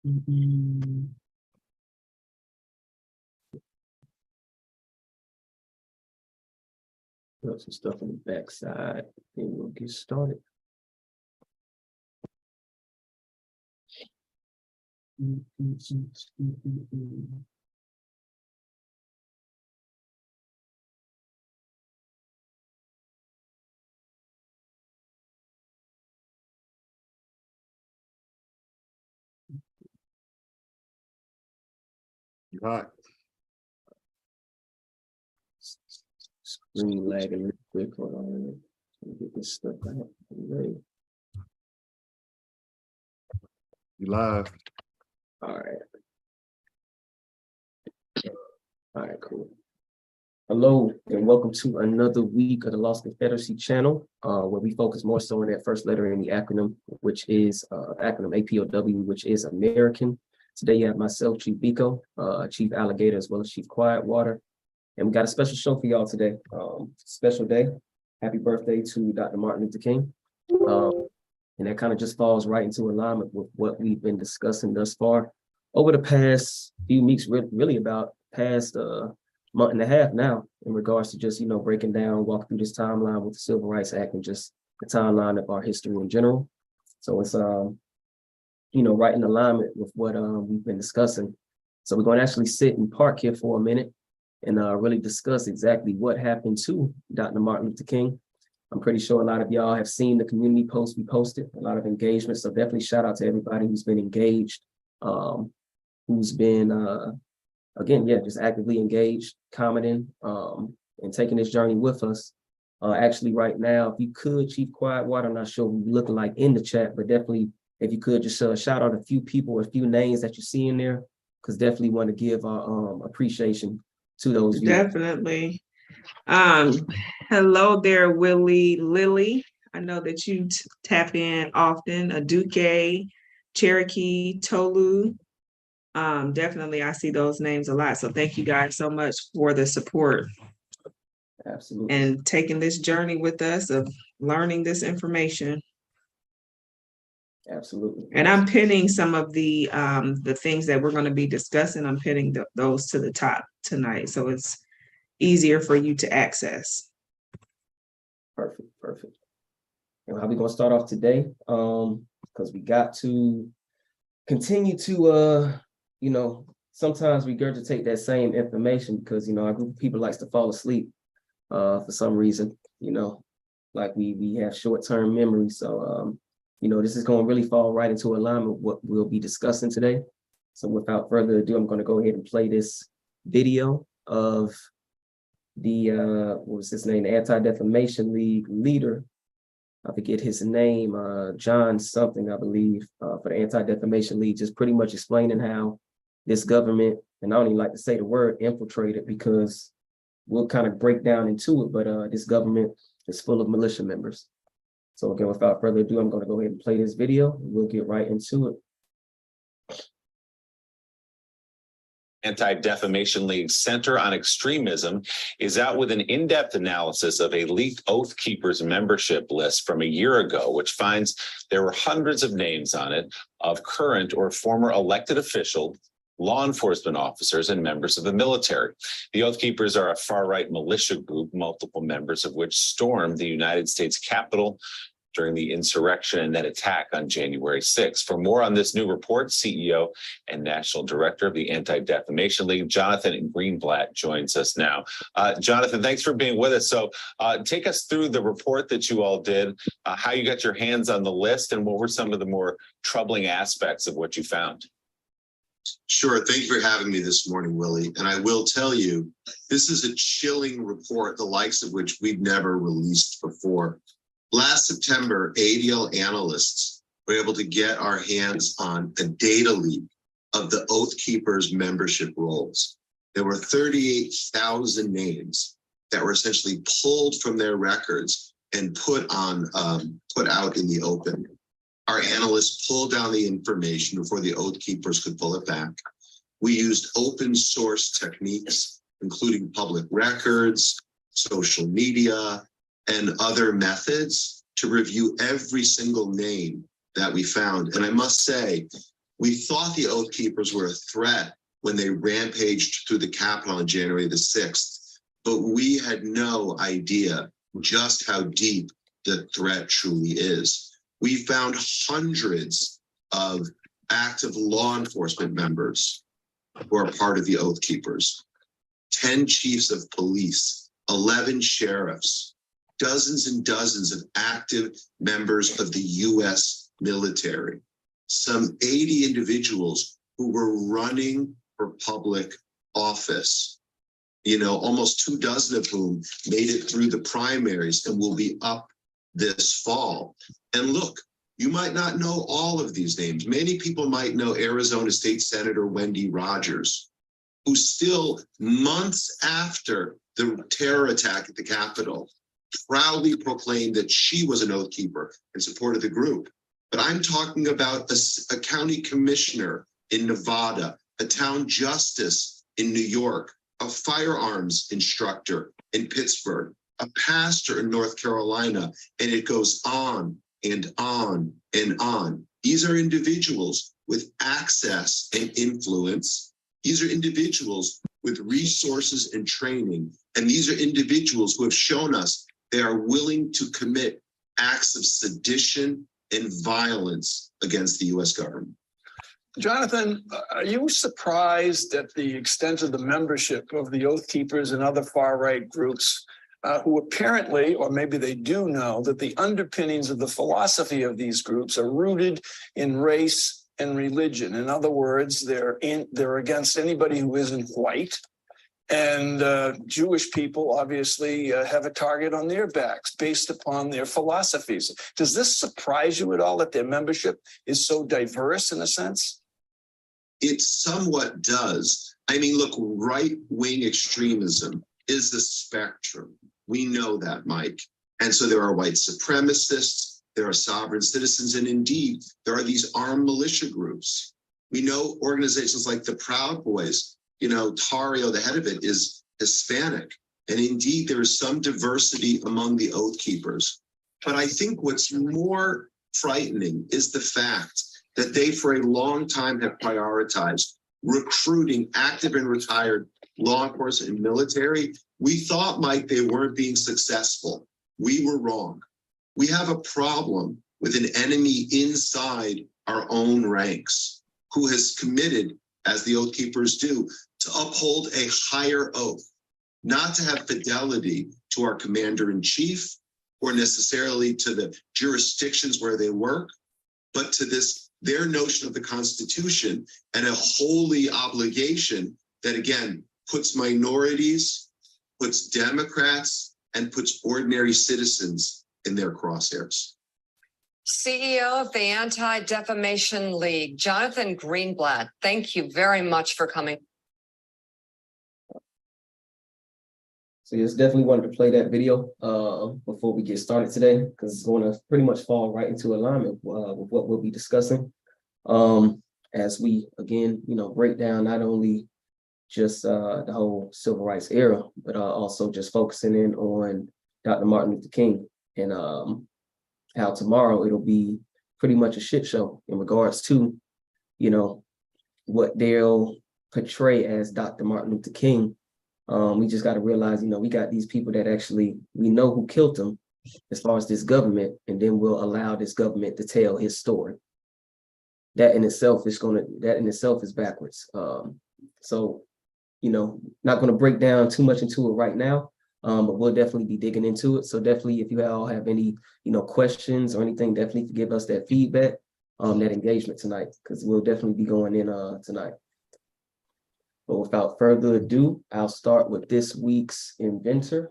Got some stuff on the back side, and we'll get started. You hot? Screen lagging real quick. Hold on. Let me get this stuff out. Ready. You live? All right. All right, cool. Hello, and welcome to another week of the Lost Confederacy channel, where we focus more so on that first letter in the acronym, which is acronym APOW, which is American. Today you have myself, Chief Biko, Chief Alligator, as well as Chief Quietwater. And we got a special show for y'all today. Special day. Happy birthday to Dr. Martin Luther King. And that kind of just falls right into alignment with what we've been discussing thus far over the past few weeks, really about past month and a half now, in regards to just, breaking down, walking through this timeline with the Civil Rights Act and just the timeline of our history in general. So it's, right in alignment with what we've been discussing. So we're going to actually sit and park here for a minute and really discuss exactly what happened to Dr. Martin Luther King. I'm pretty sure a lot of y'all have seen the community posts we posted, a lot of engagement. So definitely shout out to everybody who's been engaged, who's been, again, just actively engaged, commenting, and taking this journey with us. Actually, right now, if you could, Chief Quietwater, I'm not sure what you're looking like in the chat, but definitely, if you could just shout out a few people, a few names that you see in there, because definitely want to give our appreciation to those viewers. Definitely. Hello there, Willie Lily. I know that you tap in often. Aduke, Cherokee, Tolu. Definitely, I see those names a lot. So thank you guys so much for the support. Absolutely. And taking this journey with us of learning this information. Absolutely. And I'm pinning some of the things that we're going to be discussing. I'm pinning those to the top tonight, so it's easier for you to access. Perfect. And how we going to start off today? Because we got to continue to, sometimes regurgitate that same information because, our group of people likes to fall asleep for some reason, like we have short-term memory. So, this is going to really fall right into alignment with what we'll be discussing today. So without further ado, I'm going to go ahead and play this video of the, what was his name? The Anti-Defamation League leader. I forget his name, John something, I believe, for the Anti-Defamation League, just pretty much explaining how this government, and I don't even like to say the word infiltrated because we'll kind of break down into it, but this government is full of militia members. So again, without further ado, I'm going to go ahead and play this video. We'll get right into it. Anti-Defamation League's Center on Extremism is out with an in-depth analysis of a leaked Oath Keepers membership list from a year ago, which finds there were hundreds of names on it of current or former elected officials, law enforcement officers, and members of the military. The Oath Keepers are a far-right militia group, multiple members of which stormed the United States Capitol during the insurrection and then attack on January 6th. For more on this new report, CEO and National Director of the Anti-Defamation League, Jonathan Greenblatt, joins us now. Jonathan, thanks for being with us. So take us through the report that you all did, how you got your hands on the list, and what were some of the more troubling aspects of what you found? Sure. Thank you for having me this morning, Willie. And I will tell you, this is a chilling report, the likes of which we've never released before. Last September, ADL analysts were able to get our hands on a data leak of the Oath Keepers membership rolls. There were 38,000 names that were essentially pulled from their records and put out in the open. Our analysts pulled down the information before the Oath Keepers could pull it back. We used open source techniques, including public records, social media, and other methods to review every single name that we found. And I must say, We thought the Oath Keepers were a threat when they rampaged through the Capitol on January the 6th, but we had no idea just how deep the threat truly is. We found hundreds of active law enforcement members who are part of the Oath Keepers, 10 chiefs of police, 11 sheriffs, dozens and dozens of active members of the US military, some 80 individuals who were running for public office, almost 24 of whom made it through the primaries and will be up this fall. And look, you might not know all of these names. Many people might know Arizona State Senator Wendy Rogers, who still months after the terror attack at the Capitol proudly proclaimed that she was an Oath Keeper and supported the group. But I'm talking about a county commissioner in Nevada, a town justice in New York, a firearms instructor in Pittsburgh, a pastor in North Carolina, and it goes on and on and on. These are individuals with access and influence. These are individuals with resources and training. And these are individuals who have shown us they are willing to commit acts of sedition and violence against the US government. Jonathan, are you surprised at the extent of the membership of the Oath Keepers and other far-right groups who apparently, or maybe they do know, that the underpinnings of the philosophy of these groups are rooted in race and religion? In other words, they're against anybody who isn't white. And Jewish people obviously have a target on their backs based upon their philosophies. Does this surprise you at all that their membership is so diverse in a sense? It somewhat does. I mean, look, right-wing extremism is the spectrum. We know that, Mike. And so there are white supremacists, there are sovereign citizens, and indeed, there are these armed militia groups. We know organizations like the Proud Boys, Tario, the head of it, is Hispanic. And indeed, there is some diversity among the Oath Keepers. But I think what's more frightening is the fact that they, for a long time, have prioritized recruiting active and retired law enforcement and military. We thought, Mike, they weren't being successful. We were wrong. We have a problem with an enemy inside our own ranks who has committed, as the Oath Keepers do, to uphold a higher oath, not to have fidelity to our commander-in-chief or necessarily to the jurisdictions where they work, but to their notion of the Constitution and a holy obligation that, again, puts minorities, puts Democrats, and puts ordinary citizens in their crosshairs. CEO of the Anti-Defamation League, Jonathan Greenblatt, thank you very much for coming. So yes, definitely wanted to play that video before we get started today, because it's going to pretty much fall right into alignment with what we'll be discussing. As we, again, break down not only just the whole civil rights era, but also just focusing in on Dr. Martin Luther King and how tomorrow it'll be pretty much a shit show in regards to, what they'll portray as Dr. Martin Luther King. We just got to realize, we got these people that actually, we know who killed him as far as this government, and then we'll allow this government to tell his story. That in itself is backwards. So, not going to break down too much into it right now, but we'll definitely be digging into it. So definitely, if you all have any, questions or anything, definitely give us that feedback, that engagement tonight, because we'll definitely be going in tonight. But without further ado, I'll start with this week's inventor.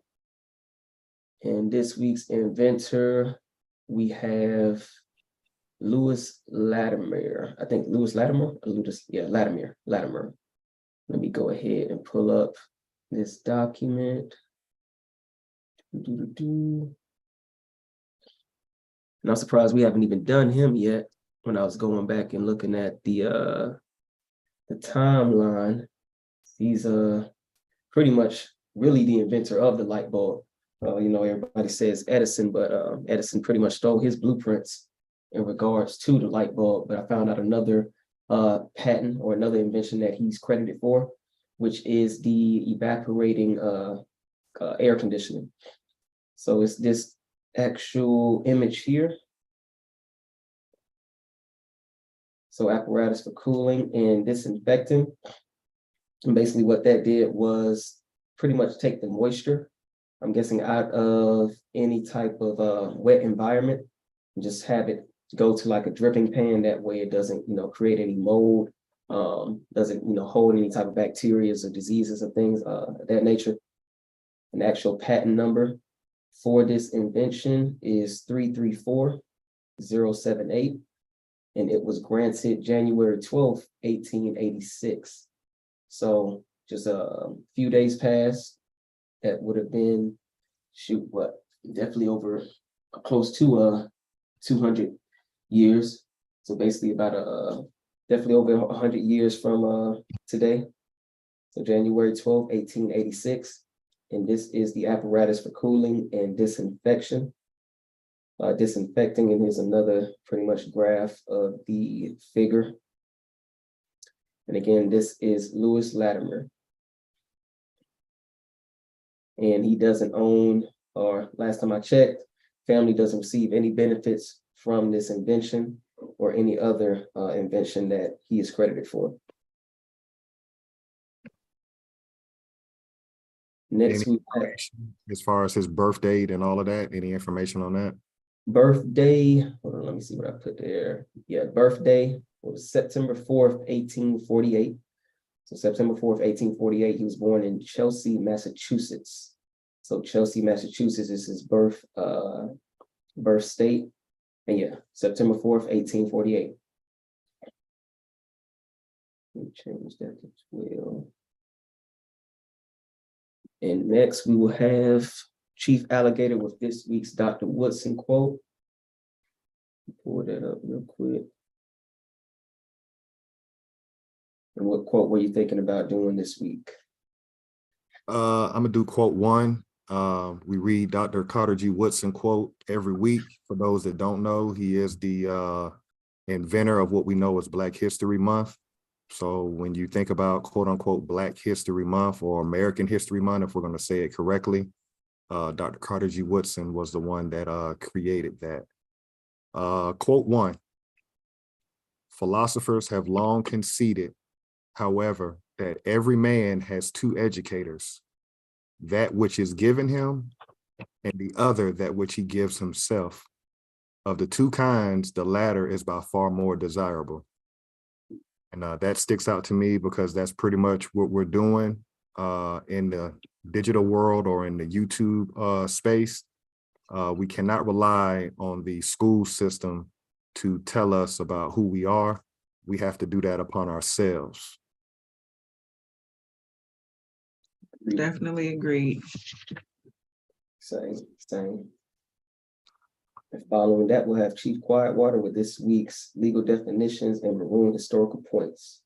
And this week's inventor, we have Lewis Latimer. I think Lewis Latimer, Latimer. Let me go ahead and pull up this document. And I'm surprised we haven't even done him yet. When I was going back and looking at the timeline, he's pretty much really the inventor of the light bulb. Everybody says Edison, but Edison pretty much stole his blueprints in regards to the light bulb. But I found out another patent or another invention that he's credited for, which is the evaporating air conditioning. So it's this actual image here. So apparatus for cooling and disinfecting. And basically what that did was pretty much take the moisture, I'm guessing, out of any type of wet environment and just have it go to like a dripping pan. That way it doesn't, create any mold, doesn't, hold any type of bacteria or diseases or things of that nature. An actual patent number for this invention is 334-078. And it was granted January 12th, 1886. So just a few days past, that would have been, definitely over close to 200 years. So basically about definitely over 100 years from today. So January 12th, 1886. And this is the apparatus for cooling and disinfection. Disinfecting, and here's another pretty much graph of the figure. And again, this is Lewis Latimer. And he doesn't own, or last time I checked, family doesn't receive any benefits from this invention or any other invention that he is credited for. Next, we have As far as his birth date and all of that, any information on that? birthday. Hold on, let me see what I put there. Yeah, birthday was September 4th, 1848. So September 4th, 1848, he was born in Chelsea, Massachusetts. So Chelsea, Massachusetts is his birth state. And yeah, September 4th, 1848. Let me change that to 12. And next we will have Chief Alligator with this week's Dr. Woodson quote. Pull that up real quick. And what quote were you thinking about doing this week? I'm gonna do quote 1. We read Dr. Carter G. Woodson quote every week. For those that don't know, he is the inventor of what we know as Black History Month. So when you think about quote unquote Black History Month or American History Month, if we're going to say it correctly, Dr. Carter G. Woodson was the one that created that. Quote 1, philosophers have long conceded, however, that every man has two educators, that which is given him and the other that which he gives himself. Of the two kinds, the latter is by far more desirable. And that sticks out to me because that's pretty much what we're doing in the digital world or in the YouTube space. We cannot rely on the school system to tell us about who we are. We have to do that upon ourselves. Definitely agreed. Same. And following that, we'll have Chief Quietwater with this week's legal definitions and maroon historical points.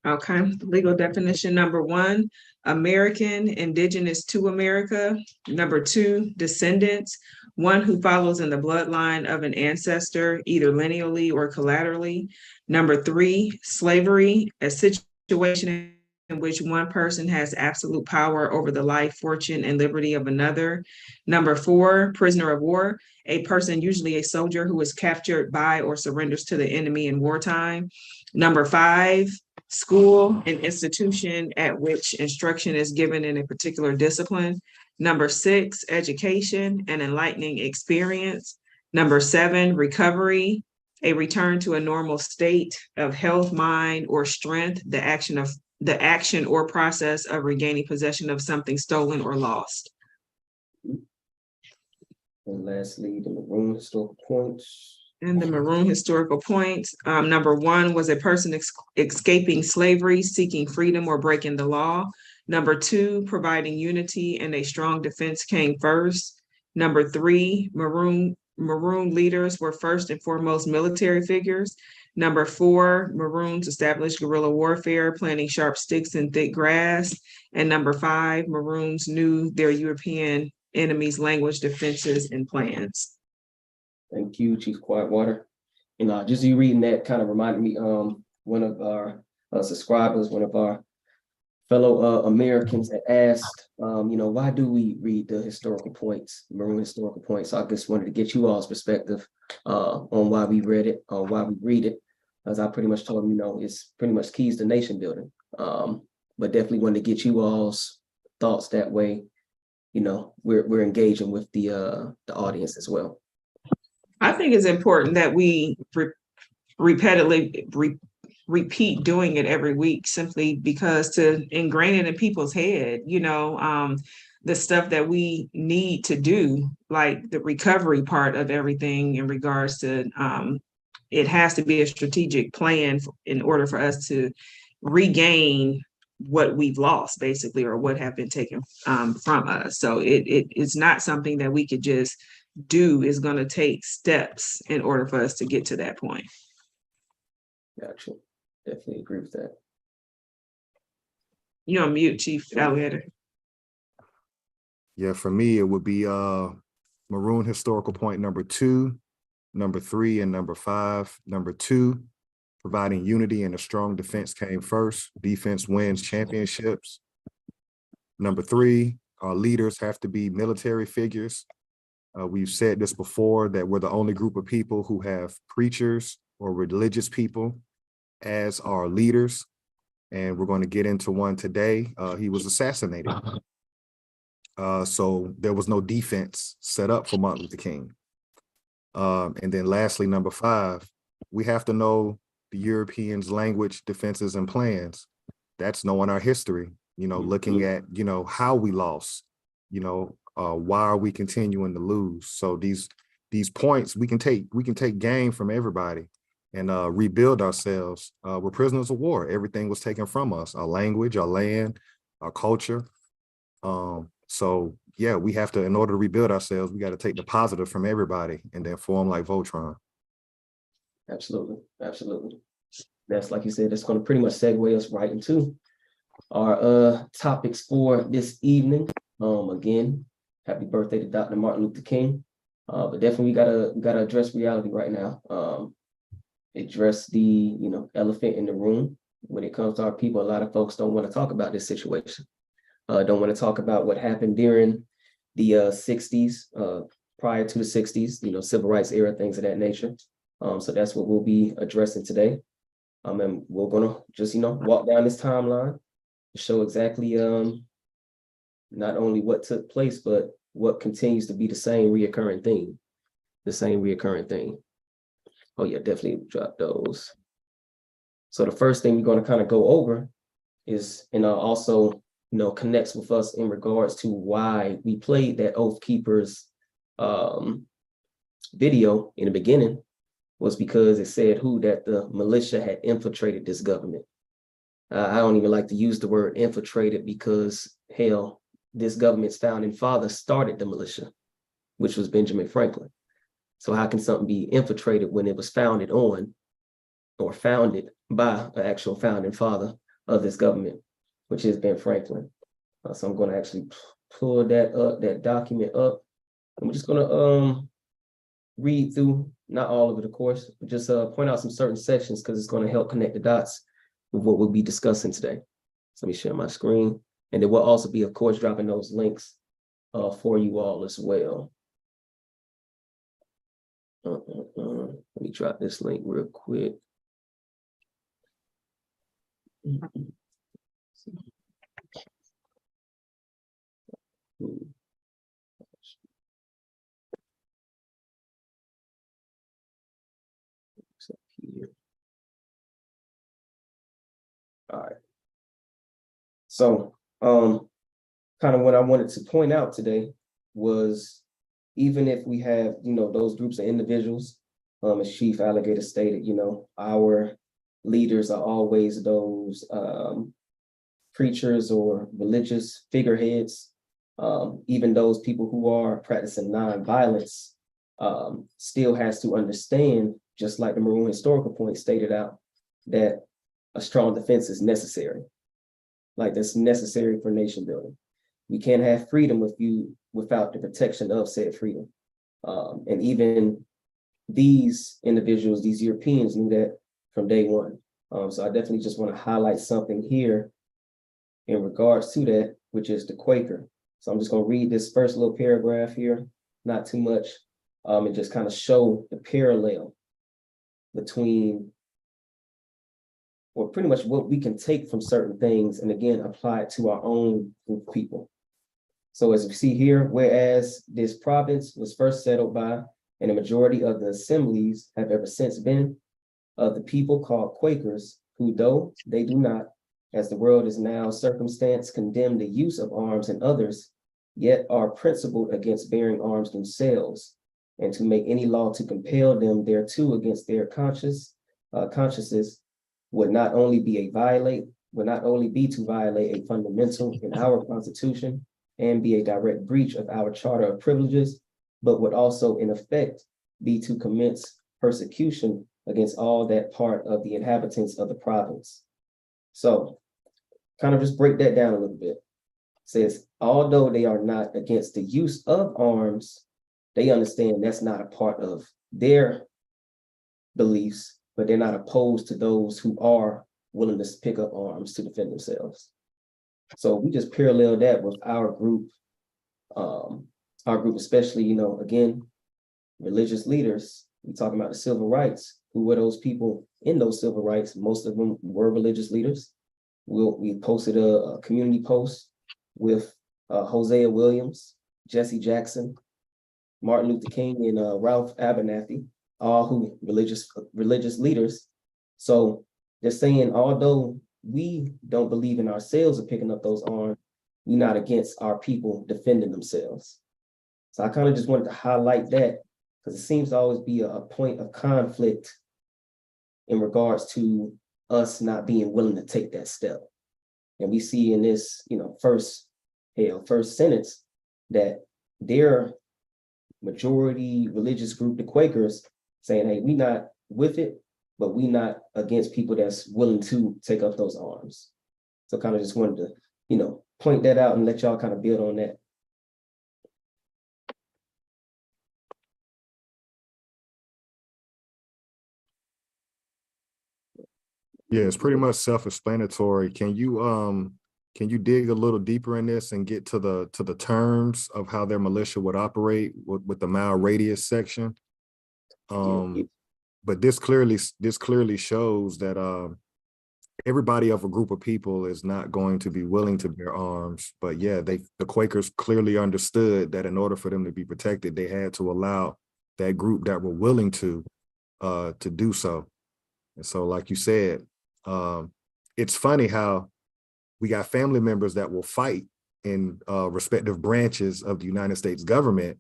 Okay, legal definition number 1, American, indigenous to America. Number 2, descendants, one who follows in the bloodline of an ancestor, either lineally or collaterally. Number 3, slavery, a situation in which one person has absolute power over the life, fortune, and liberty of another. Number 4, prisoner of war, a person, usually a soldier, who is captured by or surrenders to the enemy in wartime. Number 5, school, an institution at which instruction is given in a particular discipline. Number 6, education, an enlightening experience. Number 7, recovery, a return to a normal state of health, mind, or strength, the action or process of regaining possession of something stolen or lost. And lastly, the maroon historical points. And the maroon historical points, number 1 was a person escaping slavery, seeking freedom, or breaking the law. Number 2, providing unity and a strong defense came first. Number 3, maroon leaders were first and foremost military figures. Number 4, Maroons established guerrilla warfare, planting sharp sticks in thick grass. And number 5, Maroons knew their European enemies' language, defenses, and plans. Thank you, Chief Quietwater. And just you reading that kind of reminded me, one of our subscribers, one of our fellow Americans had asked, why do we read the historical points, Maroon historical points? So I just wanted to get you all's perspective on why we read it, on why we read it. As I pretty much told him, it's pretty much keys to nation building. But definitely wanted to get you all's thoughts that way. We're engaging with the audience as well. I think it's important that we repeatedly repeat doing it every week, simply because to ingrain it in people's head, the stuff that we need to do, like the recovery part of everything in regards to, it has to be a strategic plan in order for us to regain what we've lost, basically, or what have been taken from us. So it's not something that we could just do. Is going to take steps in order for us to get to that point. Gotcha. Definitely agree with that. You're on mute, Chief Alligator. Yeah, for me, it would be Maroon historical point number 2, number 3, and number 5. Number 2, providing unity and a strong defense came first. Defense wins championships. Number 3, our leaders have to be military figures. We've said this before, that we're the only group of people who have preachers or religious people as our leaders. And we're going to get into one today. He was assassinated. So there was no defense set up for Martin Luther King. And then lastly, number 5, we have to know the Europeans' language, defenses, and plans. That's knowing our history, looking at, how we lost, why are we continuing to lose? So these points, we can take gain from everybody and rebuild ourselves. We're prisoners of war. Everything was taken from us, our language, our land, our culture. So yeah, we have to, in order to rebuild ourselves, we got to take the positive from everybody and then form like Voltron. Absolutely. Absolutely. That's, like you said, that's going to pretty much segue us right into our topics for this evening. Again, happy birthday to Dr. Martin Luther King. But definitely we gotta address reality right now. Address the elephant in the room. When it comes to our people, a lot of folks don't want to talk about this situation. Don't want to talk about what happened during the 60s, prior to the 60s, civil rights era, things of that nature. So that's what we'll be addressing today. And we're gonna just walk down this timeline to show exactly not only what took place, but what continues to be the same reoccurring thing. Oh yeah, definitely drop those. So the first thing we're going to kind of go over is, also, connects with us in regards to why we played that Oath Keepers video in the beginning, was because it said that the militia had infiltrated this government. I don't even like to use the word infiltrated, because hell, this government's founding father started the militia, which was Benjamin Franklin. So how can something be infiltrated when it was founded on or founded by an actual founding father of this government, which is Ben Franklin? So I'm going to actually pull that document up. I'm just going to read through, not all of it, of course, but just point out some certain sections, because it's going to help connect the dots with what we'll be discussing today. So let me share my screen. And then we'll also be, of course, dropping those links for you all as well. Let me drop this link real quick. All right. So, kind of what I wanted to point out today was, even if we have, those groups of individuals, as Chief Alligator stated, our leaders are always those preachers or religious figureheads. Even those people who are practicing nonviolence still has to understand, just like the Maroon historical point stated out, that a strong defense is necessary. Like, that's necessary for nation building. We can't have freedom without the protection of said freedom. And even these individuals, these Europeans, knew that from day one. So I definitely just want to highlight something here in regards to that, which is the Quaker. So I'm just going to read this first little paragraph here, not too much, and just kind of show the parallel between, or pretty much what we can take from certain things, and again, apply it to our own group of people. So as we see here, whereas this province was first settled by, and a majority of the assemblies have ever since been, of the people called Quakers, who though they do not, as the world is now circumstanced, condemn the use of arms in others, yet are principled against bearing arms themselves, and to make any law to compel them thereto against their consciences would not only be to violate a fundamental in our Constitution and be a direct breach of our Charter of Privileges, but would also in effect be to commence persecution against all that part of the inhabitants of the province. So kind of just break that down a little bit. It says, although they are not against the use of arms, they understand that's not a part of their beliefs, but they're not opposed to those who are willing to pick up arms to defend themselves. So we just parallel that with our group, especially, you know, again, religious leaders. We talking about the civil rights. Who were those people in those civil rights? Most of them were religious leaders. We posted a community post with Hosea Williams, Jesse Jackson, Martin Luther King, and Ralph Abernathy, all who religious leaders. So they're saying, although we don't believe in ourselves of picking up those arms, we're not against our people defending themselves. So I kind of just wanted to highlight that because it seems to always be a point of conflict in regards to us not being willing to take that step. And we see in this, you know, first sentence that their majority religious group, the Quakers, saying, hey, we not with it, but we not against people that's willing to take up those arms. So kind of just wanted to, you know, point that out and let y'all kind of build on that. Yeah, it's pretty much self-explanatory. Can you dig a little deeper in this and get to the terms of how their militia would operate with the mile radius section? But this clearly shows that everybody of a group of people is not going to be willing to bear arms. But yeah, the Quakers clearly understood that in order for them to be protected, they had to allow that group that were willing to do so. And so, like you said, it's funny how we got family members that will fight in respective branches of the United States government,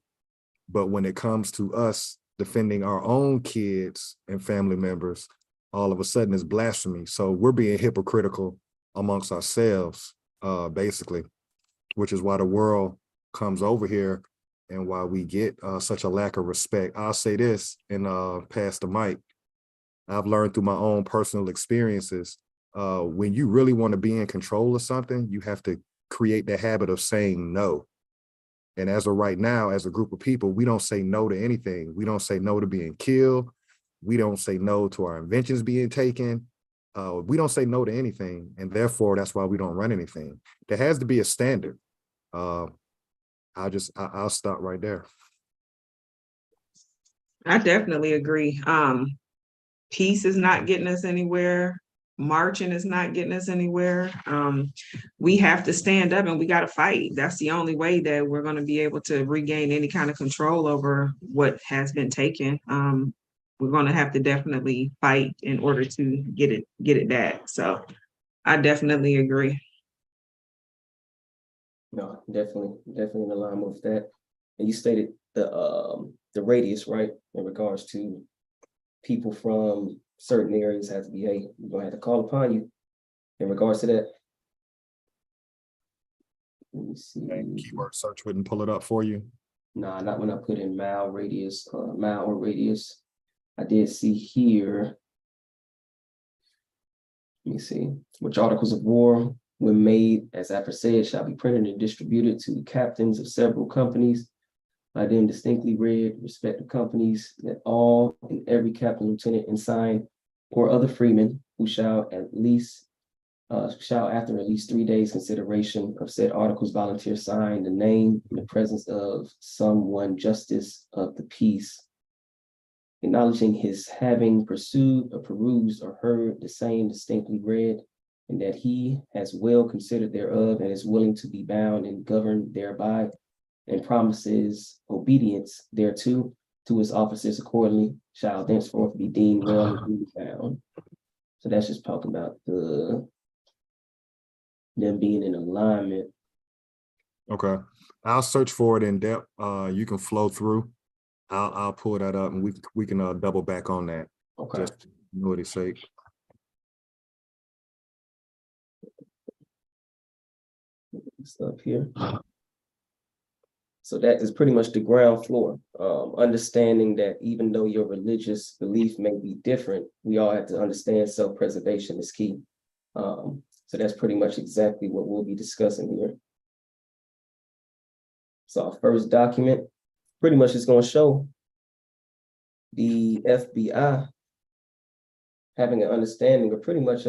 but when it comes to us defending our own kids and family members, all of a sudden it's blasphemy. So we're being hypocritical amongst ourselves, basically, which is why the world comes over here and why we get such a lack of respect. I'll say this and pass the mic. I've learned through my own personal experiences, when you really want to be in control of something, you have to create the habit of saying no. And as of right now, as a group of people, we don't say no to anything. We don't say no to being killed. We don't say no to our inventions being taken. We don't say no to anything. And therefore, that's why we don't run anything. There has to be a standard. I'll stop right there. I definitely agree. Peace is not getting us anywhere. Marching is not getting us anywhere. We have to stand up and we got to fight. That's the only way that we're going to be able to regain any kind of control over what has been taken. We're going to have to definitely fight in order to get it back. So I definitely agree. No, definitely in alignment with that. And you stated the radius, right, in regards to people from certain areas have to be, hey, we're gonna have to call upon you in regards to that. Let me see. Keyword search wouldn't pull it up for you. Nah, not when I put in mile radius, mile or radius. I did see here. Let me see. Which articles of war, when made, as aforesaid, shall be printed and distributed to the captains of several companies I then distinctly read respective companies that all and every captain, lieutenant, ensign, or other freeman who shall after at least 3 days consideration of said articles volunteer sign the name in the presence of someone justice of the peace, acknowledging his having pursued or perused or heard the same distinctly read, and that he has well considered thereof and is willing to be bound and governed thereby, and promises obedience thereto to his officers accordingly, shall thenceforth be deemed well and duly bound. So that's just talking about them being in alignment. Okay, I'll search for it in depth. You can flow through. I'll pull that up and we can double back on that. Okay. Just for continuity's sake. Stuff here. So that is pretty much the ground floor. Understanding that even though your religious belief may be different, we all have to understand self-preservation is key. So that's pretty much exactly what we'll be discussing here. So our first document pretty much is going to show the FBI having an understanding of pretty much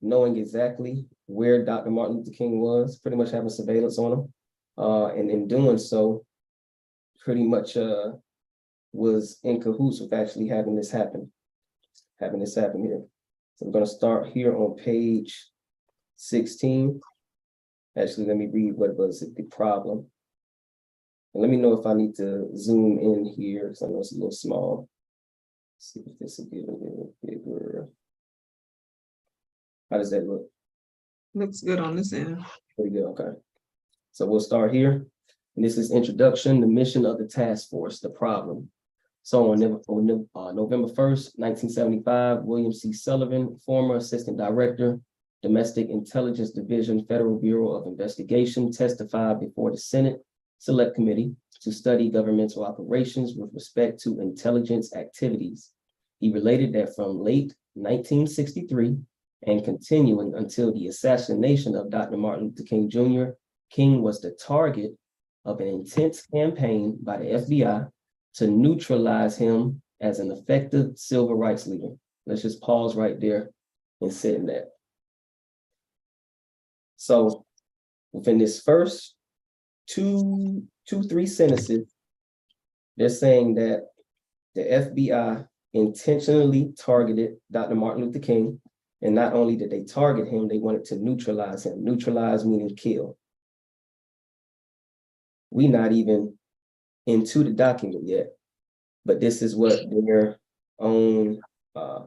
knowing exactly where Dr. Martin Luther King was, pretty much having surveillance on him. And in doing so, pretty much was in cahoots with actually having this happen here. So I'm going to start here on page 16. Actually, let me read what was the problem. And let me know if I need to zoom in here, because I know it's a little small. Let's see if this will get a little bigger. How does that look? Looks good on this end. Pretty good, okay. So we'll start here. And this is introduction, the mission of the task force, the problem. So on November 1st, 1975, William C. Sullivan, former Assistant Director, Domestic Intelligence Division, Federal Bureau of Investigation, testified before the Senate Select Committee to study governmental operations with respect to intelligence activities. He related that from late 1963 and continuing until the assassination of Dr. Martin Luther King Jr., King was the target of an intense campaign by the FBI to neutralize him as an effective civil rights leader. Let's just pause right there and sit in that. So within this first three sentences, they're saying that the FBI intentionally targeted Dr. Martin Luther King. And not only did they target him, they wanted to neutralize him. Neutralize meaning kill. We're not even into the document yet, but this is what their own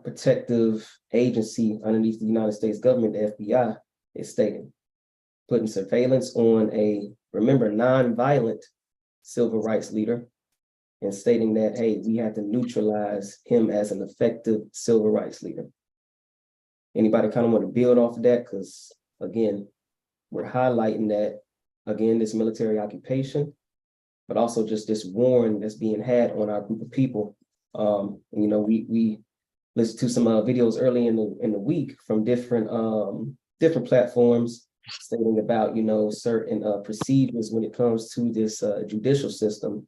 protective agency underneath the United States government, the FBI, is stating. Putting surveillance on a, remember, non-violent civil rights leader and stating that, hey, we have to neutralize him as an effective civil rights leader. Anybody kind of want to build off of that? Because again, we're highlighting that, again, this military occupation, but also just this warning that's being had on our group of people. You know, we listened to some videos early in the week from different platforms stating about, you know, certain procedures when it comes to this judicial system.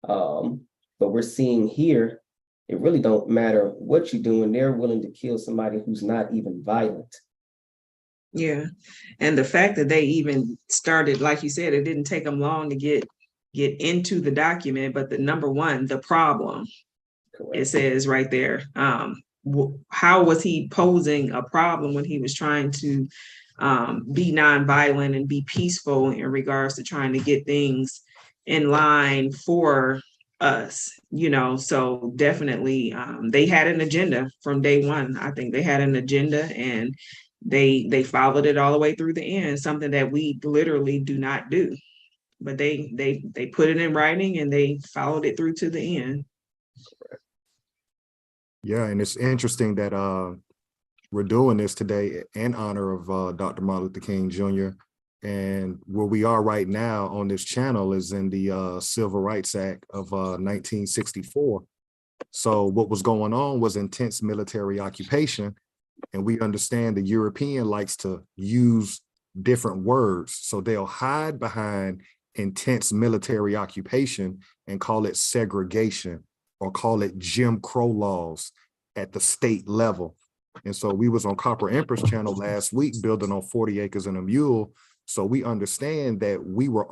But we're seeing here, it really don't matter what you're doing. They're willing to kill somebody who's not even violent. Yeah. And the fact that they even started, like you said, it didn't take them long to get into the document, but the number one, the problem, correct. It says right there, how was he posing a problem when he was trying to be nonviolent and be peaceful in regards to trying to get things in line for us, you know? So definitely they had an agenda from day one. I think they had an agenda and they followed it all the way through the end, something that we literally do not do. But they put it in writing and they followed it through to the end. Yeah, and it's interesting that we're doing this today in honor of Dr. Martin Luther King Jr. And where we are right now on this channel is in the Civil Rights Act of 1964. So what was going on was intense military occupation. And we understand the European likes to use different words. So they'll hide behind intense military occupation and call it segregation or call it Jim Crow laws at the state level. And so we was on Copper Empress channel last week, building on 40 acres and a mule. So we understand that we were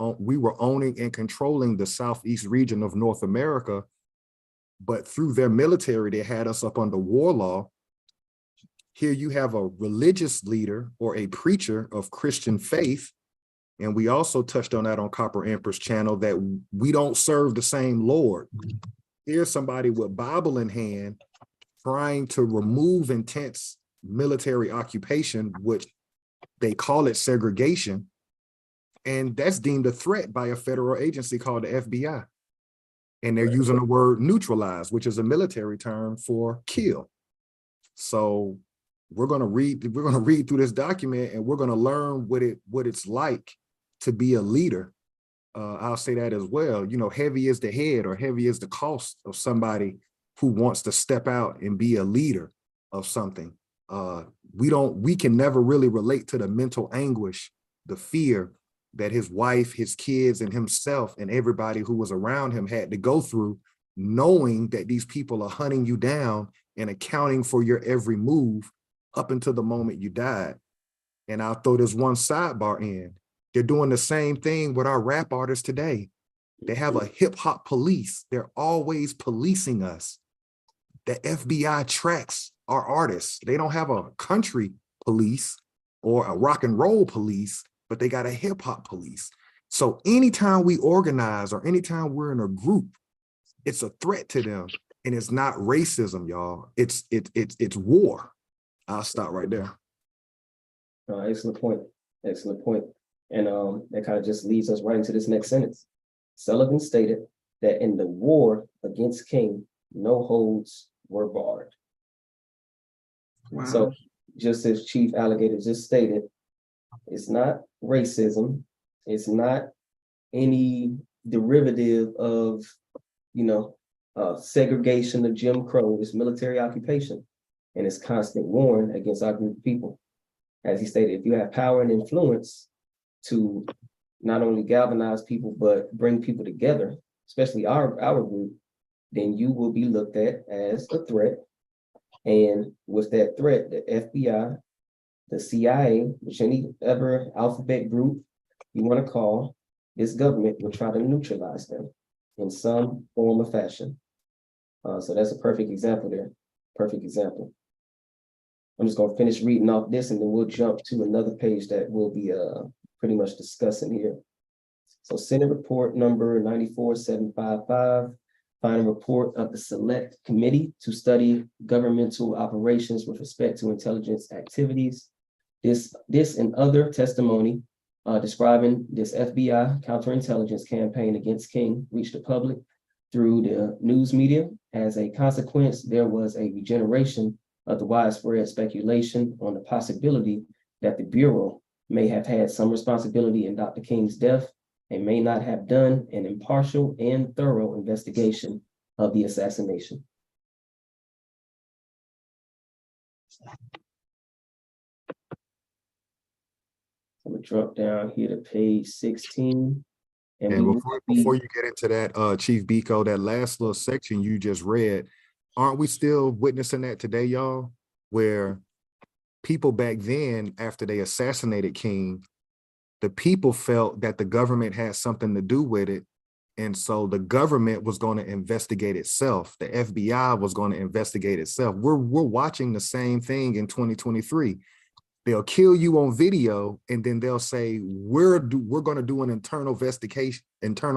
owning and controlling the Southeast region of North America, but through their military, they had us up under war law. Here you have a religious leader or a preacher of Christian faith. And we also touched on that on Copper Empress channel, that we don't serve the same Lord. Here's somebody with Bible in hand trying to remove intense military occupation, which they call it segregation. And that's deemed a threat by a federal agency called the FBI. And they're using the word neutralize, which is a military term for kill. So we're going to read through this document, and we're going to learn what it's like to be a leader. I'll say that as well. You know, heavy is the head, or heavy is the cost of somebody who wants to step out and be a leader of something. We can never really relate to the mental anguish, the fear that his wife, his kids, and himself and everybody who was around him had to go through, knowing that these people are hunting you down and accounting for your every move up until the moment you died. And I'll throw this one sidebar in. They're doing the same thing with our rap artists today. They have a hip hop police. They're always policing us. The FBI tracks our artists. They don't have a country police or a rock and roll police, but they got a hip hop police. So anytime we organize or anytime we're in a group, it's a threat to them. And it's not racism, y'all. It's war. I'll stop right there. Excellent point. Excellent point. And that kind of just leads us right into this next sentence. Sullivan stated that in the war against King, no holds were barred. Wow. So just as Chief Alligator just stated, it's not racism. It's not any derivative of, segregation of Jim Crow. It's military occupation, and it's constant warring against our group of people. As he stated, if you have power and influence to not only galvanize people, but bring people together, especially our group, then you will be looked at as a threat. And with that threat, the FBI, the CIA, which any other alphabet group you want to call, this government will try to neutralize them in some form or fashion. So that's a perfect example there. Perfect example. I'm just going to finish reading off this, and then we'll jump to another page that we'll be pretty much discussing here. So Senate Report number 94755, final report of the Select Committee to study governmental operations with respect to intelligence activities. This and other testimony describing this FBI counterintelligence campaign against King reached the public through the news media. As a consequence, there was a regeneration of the widespread speculation on the possibility that the Bureau may have had some responsibility in Dr. King's death and may not have done an impartial and thorough investigation of the assassination. I'm gonna drop down here to page 16. And before you get into that, Chief Biko, that last little section you just read, aren't we still witnessing that today, y'all? Where people back then, after they assassinated King, the people felt that the government had something to do with it. And so the government was going to investigate itself. The FBI was going to investigate itself. We're watching the same thing in 2023. They'll kill you on video, and then they'll say, we're going to do an internal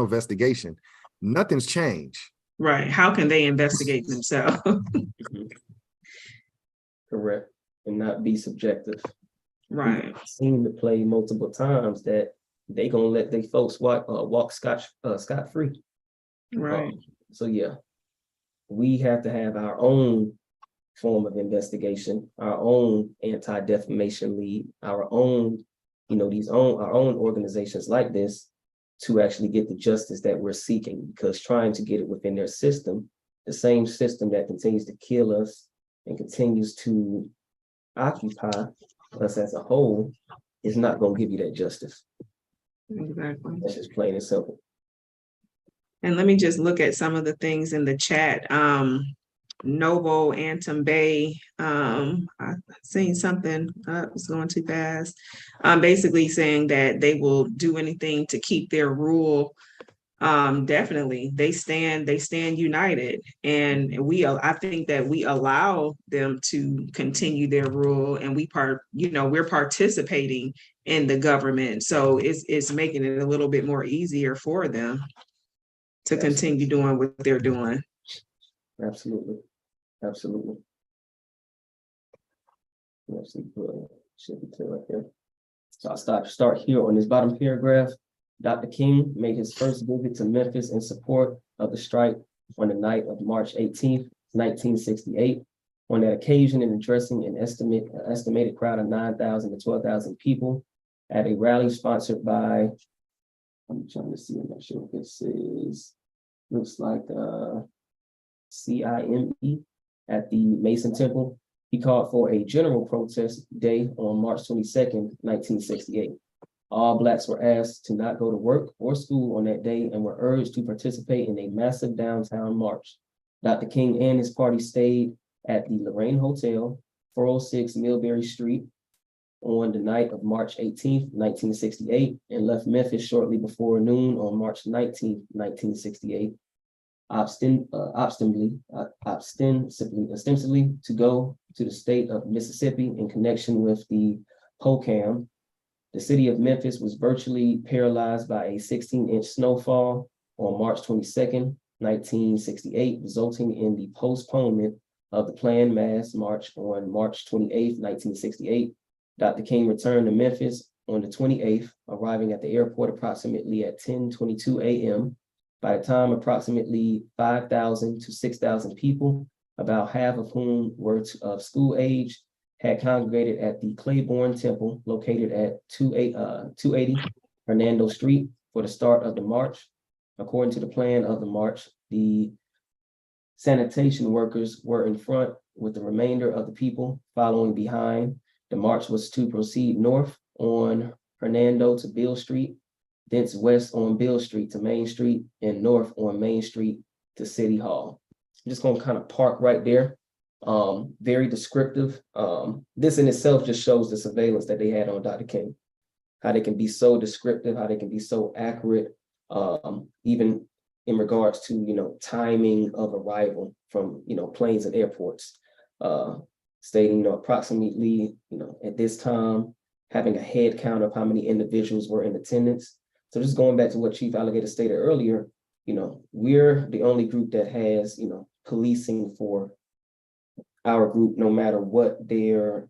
investigation. Nothing's changed. Right. How can they investigate themselves? Correct. And not be subjective. Right. We've seen the play multiple times that they gonna let they folks walk scot-free. Right. So yeah, we have to have our own form of investigation, our own anti-defamation league, our own, our own organizations like this to actually get the justice that we're seeking, because trying to get it within their system, the same system that continues to kill us and continues to occupy us as a whole, is not going to give you that justice. Exactly. That's just plain and simple. And let me just look at some of the things in the chat. Noble Anthem Bay, I seen something, it's going too fast. Basically saying that they will do anything to keep their rule. Definitely, they stand united, and I think that we allow them to continue their rule, and we're participating in the government, so it's making it a little bit more easier for them to continue doing what they're doing. Absolutely. Absolutely. Should be clear right there. So I'll start here on this bottom paragraph. Dr. King made his first visit to Memphis in support of the strike on the night of March 18th, 1968. On that occasion, in addressing an estimated crowd of 9,000 to 12,000 people at a rally sponsored by, I'm trying to see, I'm not sure what this is. Looks like CIME at the Mason Temple. He called for a general protest day on March 22nd, 1968. All Blacks were asked to not go to work or school on that day and were urged to participate in a massive downtown march. Dr. King and his party stayed at the LORRAINE Hotel, 406 Millbury Street, on the night of March 18th, 1968, and left Memphis shortly before noon on March 19th, 1968. Ostensibly to go to the state of Mississippi in connection with the POCAM. The city of Memphis was virtually paralyzed by a 16-inch snowfall on March 22nd, 1968, resulting in the postponement of the planned mass march on March 28th, 1968. Dr. King returned to Memphis on the 28th, arriving at the airport approximately at 10:22 a.m. By the time approximately 5,000 to 6,000 people, about half of whom were of school age, had congregated at the Claiborne Temple located at 280 Hernando Street for the start of the march. According to the plan of the march, the sanitation workers were in front with the remainder of the people following behind. The march was to proceed north on Hernando to Beale Street, thence west on Beale Street to Main Street, and north on Main Street to City Hall. I'm just going to kind of park right there. Very descriptive. This in itself just shows the surveillance that they had on Dr. King, how they can be so descriptive, how they can be so accurate, even in regards to, timing of arrival from, planes and airports, stating, approximately, at this time, having a head count of how many individuals were in attendance. So just going back to what Chief Alligator stated earlier, we're the only group that has, policing for our group, no matter what their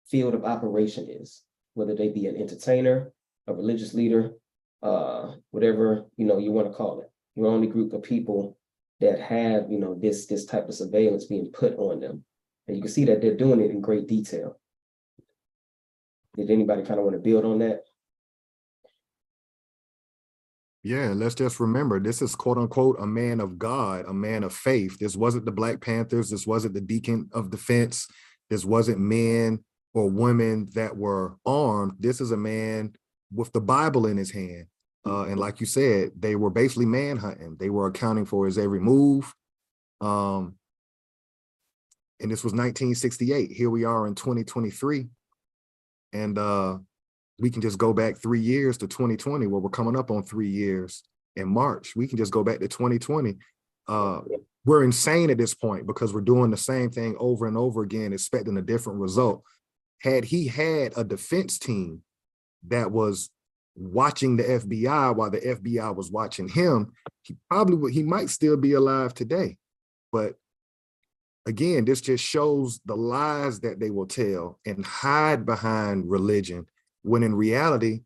field of operation is, whether they be an entertainer, a religious leader, whatever, you want to call it. We're the only group of people that have, this type of surveillance being put on them. And you can see that they're doing it in great detail. Did anybody kind of want to build on that? Yeah, let's just remember, this is quote unquote a man of God, a man of faith. This wasn't the Black Panthers. This wasn't the Deacon of Defense. This wasn't men or women that were armed. This is a man with the Bible in his hand. And like you said, they were basically manhunting. They were accounting for his every move. And this was 1968. Here we are in 2023. And we can just go back 3 years to 2020, where we're coming up on 3 years in March. We can just go back to 2020. We're insane at this point because we're doing the same thing over and over again, expecting a different result. Had he had a defense team that was watching the FBI while the FBI was watching him, he might still be alive today. But again, this just shows the lies that they will tell and hide behind religion, when in reality,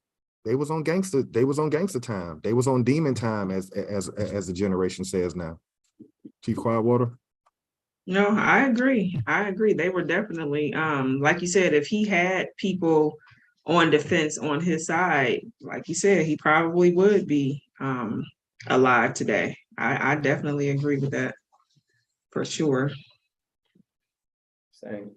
they was on gangster time. They was on demon time, as the generation says now. Chief Quietwater? No, I agree. They were definitely, like you said, if he had people on defense on his side, like you said, he probably would be alive today. I definitely agree with that, for sure. Same.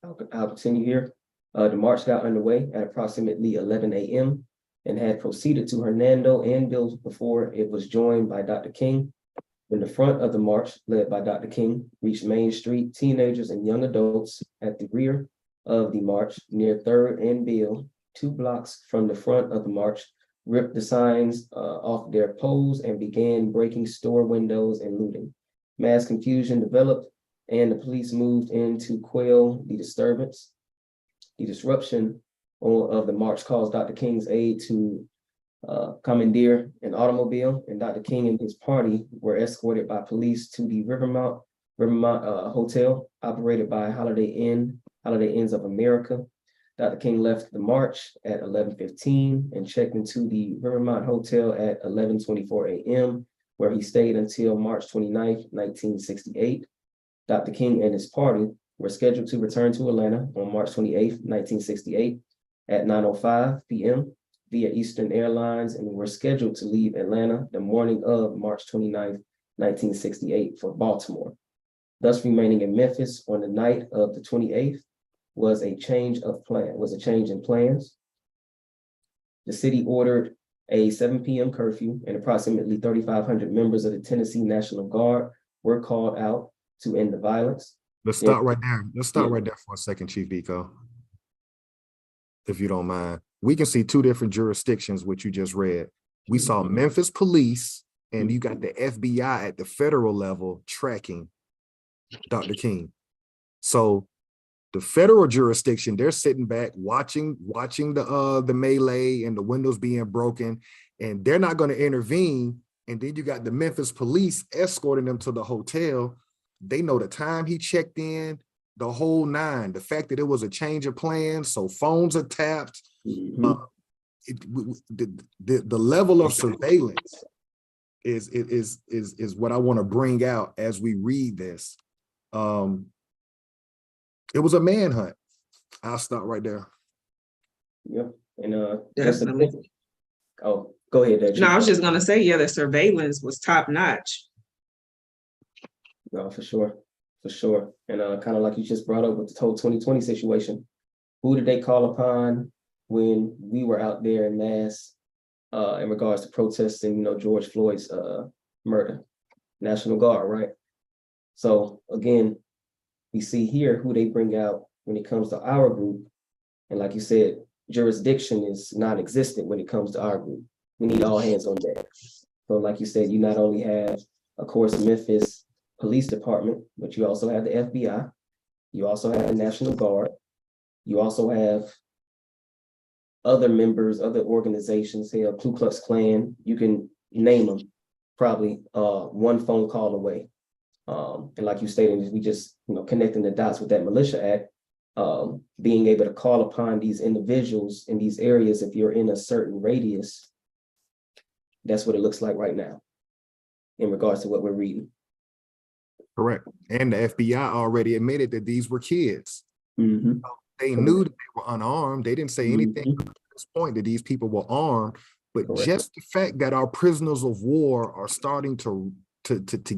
I'll continue here. The march got underway at approximately 11 a.m. and had proceeded to Hernando and Bill before it was joined by Dr. King. When the front of the march, led by Dr. King, reached Main Street, teenagers and young adults at the rear of the march near 3rd and Bill, 2 blocks from the front of the march, ripped the signs off their poles and began breaking store windows and looting. Mass confusion developed and the police moved in to quell the disturbance. The disruption of the march caused Dr. King's aide to commandeer an automobile, and Dr. King and his party were escorted by police to the Rivermont Hotel, operated by Holiday Inns of America. Dr. King left the march at 11:15 and checked into the Rivermont Hotel at 11:24 a.m., where he stayed until March 29th, 1968. Dr. King and his party were scheduled to return to Atlanta on March 28th, 1968 at 9:05 p.m. via Eastern Airlines, and were scheduled to leave Atlanta the morning of March 29th, 1968 for Baltimore. Thus remaining in Memphis on the night of the 28th was a change in plans. The city ordered a 7 p.m. curfew, and approximately 3,500 members of the Tennessee National Guard were called out to end the violence. Let's stop right there. Let's stop right there for a second, Chief Biko, if you don't mind. We can see 2 different jurisdictions, which you just read. We saw Memphis police, and you got the FBI at the federal level tracking Dr. King. So the federal jurisdiction, they're sitting back watching the melee and the windows being broken, and they're not going to intervene. And then you got the Memphis police escorting them to the hotel. They know the time he checked in, the whole 9. The fact that it was a change of plans, so phones are tapped. The level of surveillance is what I want to bring out as we read this. It was a manhunt. I'll stop right there. Yep, and Definitely. oh, go ahead, Dad. No, I was just gonna say, yeah, the surveillance was top notch. No, for sure. And kind of like you just brought up with the whole 2020 situation, who did they call upon when we were out there in mass in regards to protesting, George Floyd's murder? National Guard, right? So again, we see here who they bring out when it comes to our group. And like you said, jurisdiction is non-existent when it comes to our group. We need all hands on deck. So like you said, you not only have, of course, Memphis Police Department, but you also have the FBI. You also have the National Guard. You also have other members, other organizations, say a Ku Klux Klan. You can name them, probably one phone call away. And like you stated, we just connecting the dots with that Militia Act, being able to call upon these individuals in these areas if you're in a certain radius. That's what it looks like right now in regards to what we're reading. Correct. And the FBI already admitted that these were kids. Mm-hmm. They knew that they were unarmed. They didn't say anything at this point that these people were armed, but Correct. Just the fact that our prisoners of war are starting to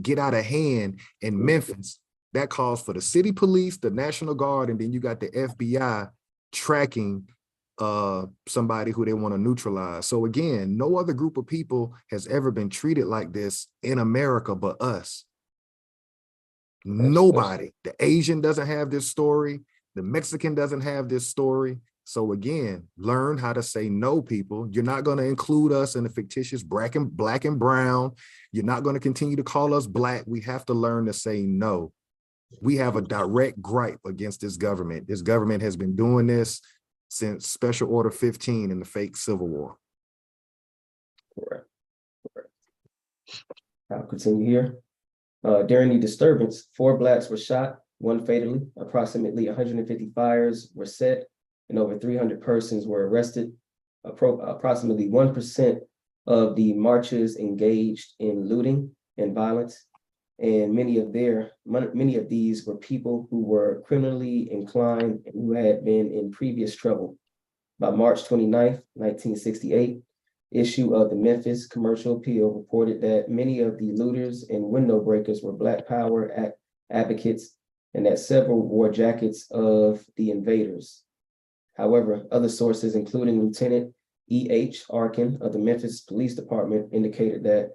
get out of hand in Memphis, that calls for the city police, the National Guard, and then you got the FBI tracking somebody who they want to neutralize. So again, no other group of people has ever been treated like this in America but us. Nobody. The Asian doesn't have this story. The Mexican doesn't have this story. So again, learn how to say no, people. You're not going to include us in the fictitious black and brown. You're not going to continue to call us black. We have to learn to say no. We have a direct gripe against this government. This government has been doing this since Special Order 15 in the fake Civil War. Correct. I'll continue here. During the disturbance, 4 Blacks were shot, 1 fatally. Approximately 150 fires were set, and over 300 persons were arrested. Approximately 1% of the marchers engaged in looting and violence, and many of these were people who were criminally inclined and who had been in previous trouble. By March 29th, 1968, issue of the Memphis Commercial Appeal reported that many of the looters and window breakers were Black Power advocates, and that several wore jackets of the invaders. However, other sources, including Lieutenant E.H. Arkin of the Memphis Police Department, indicated that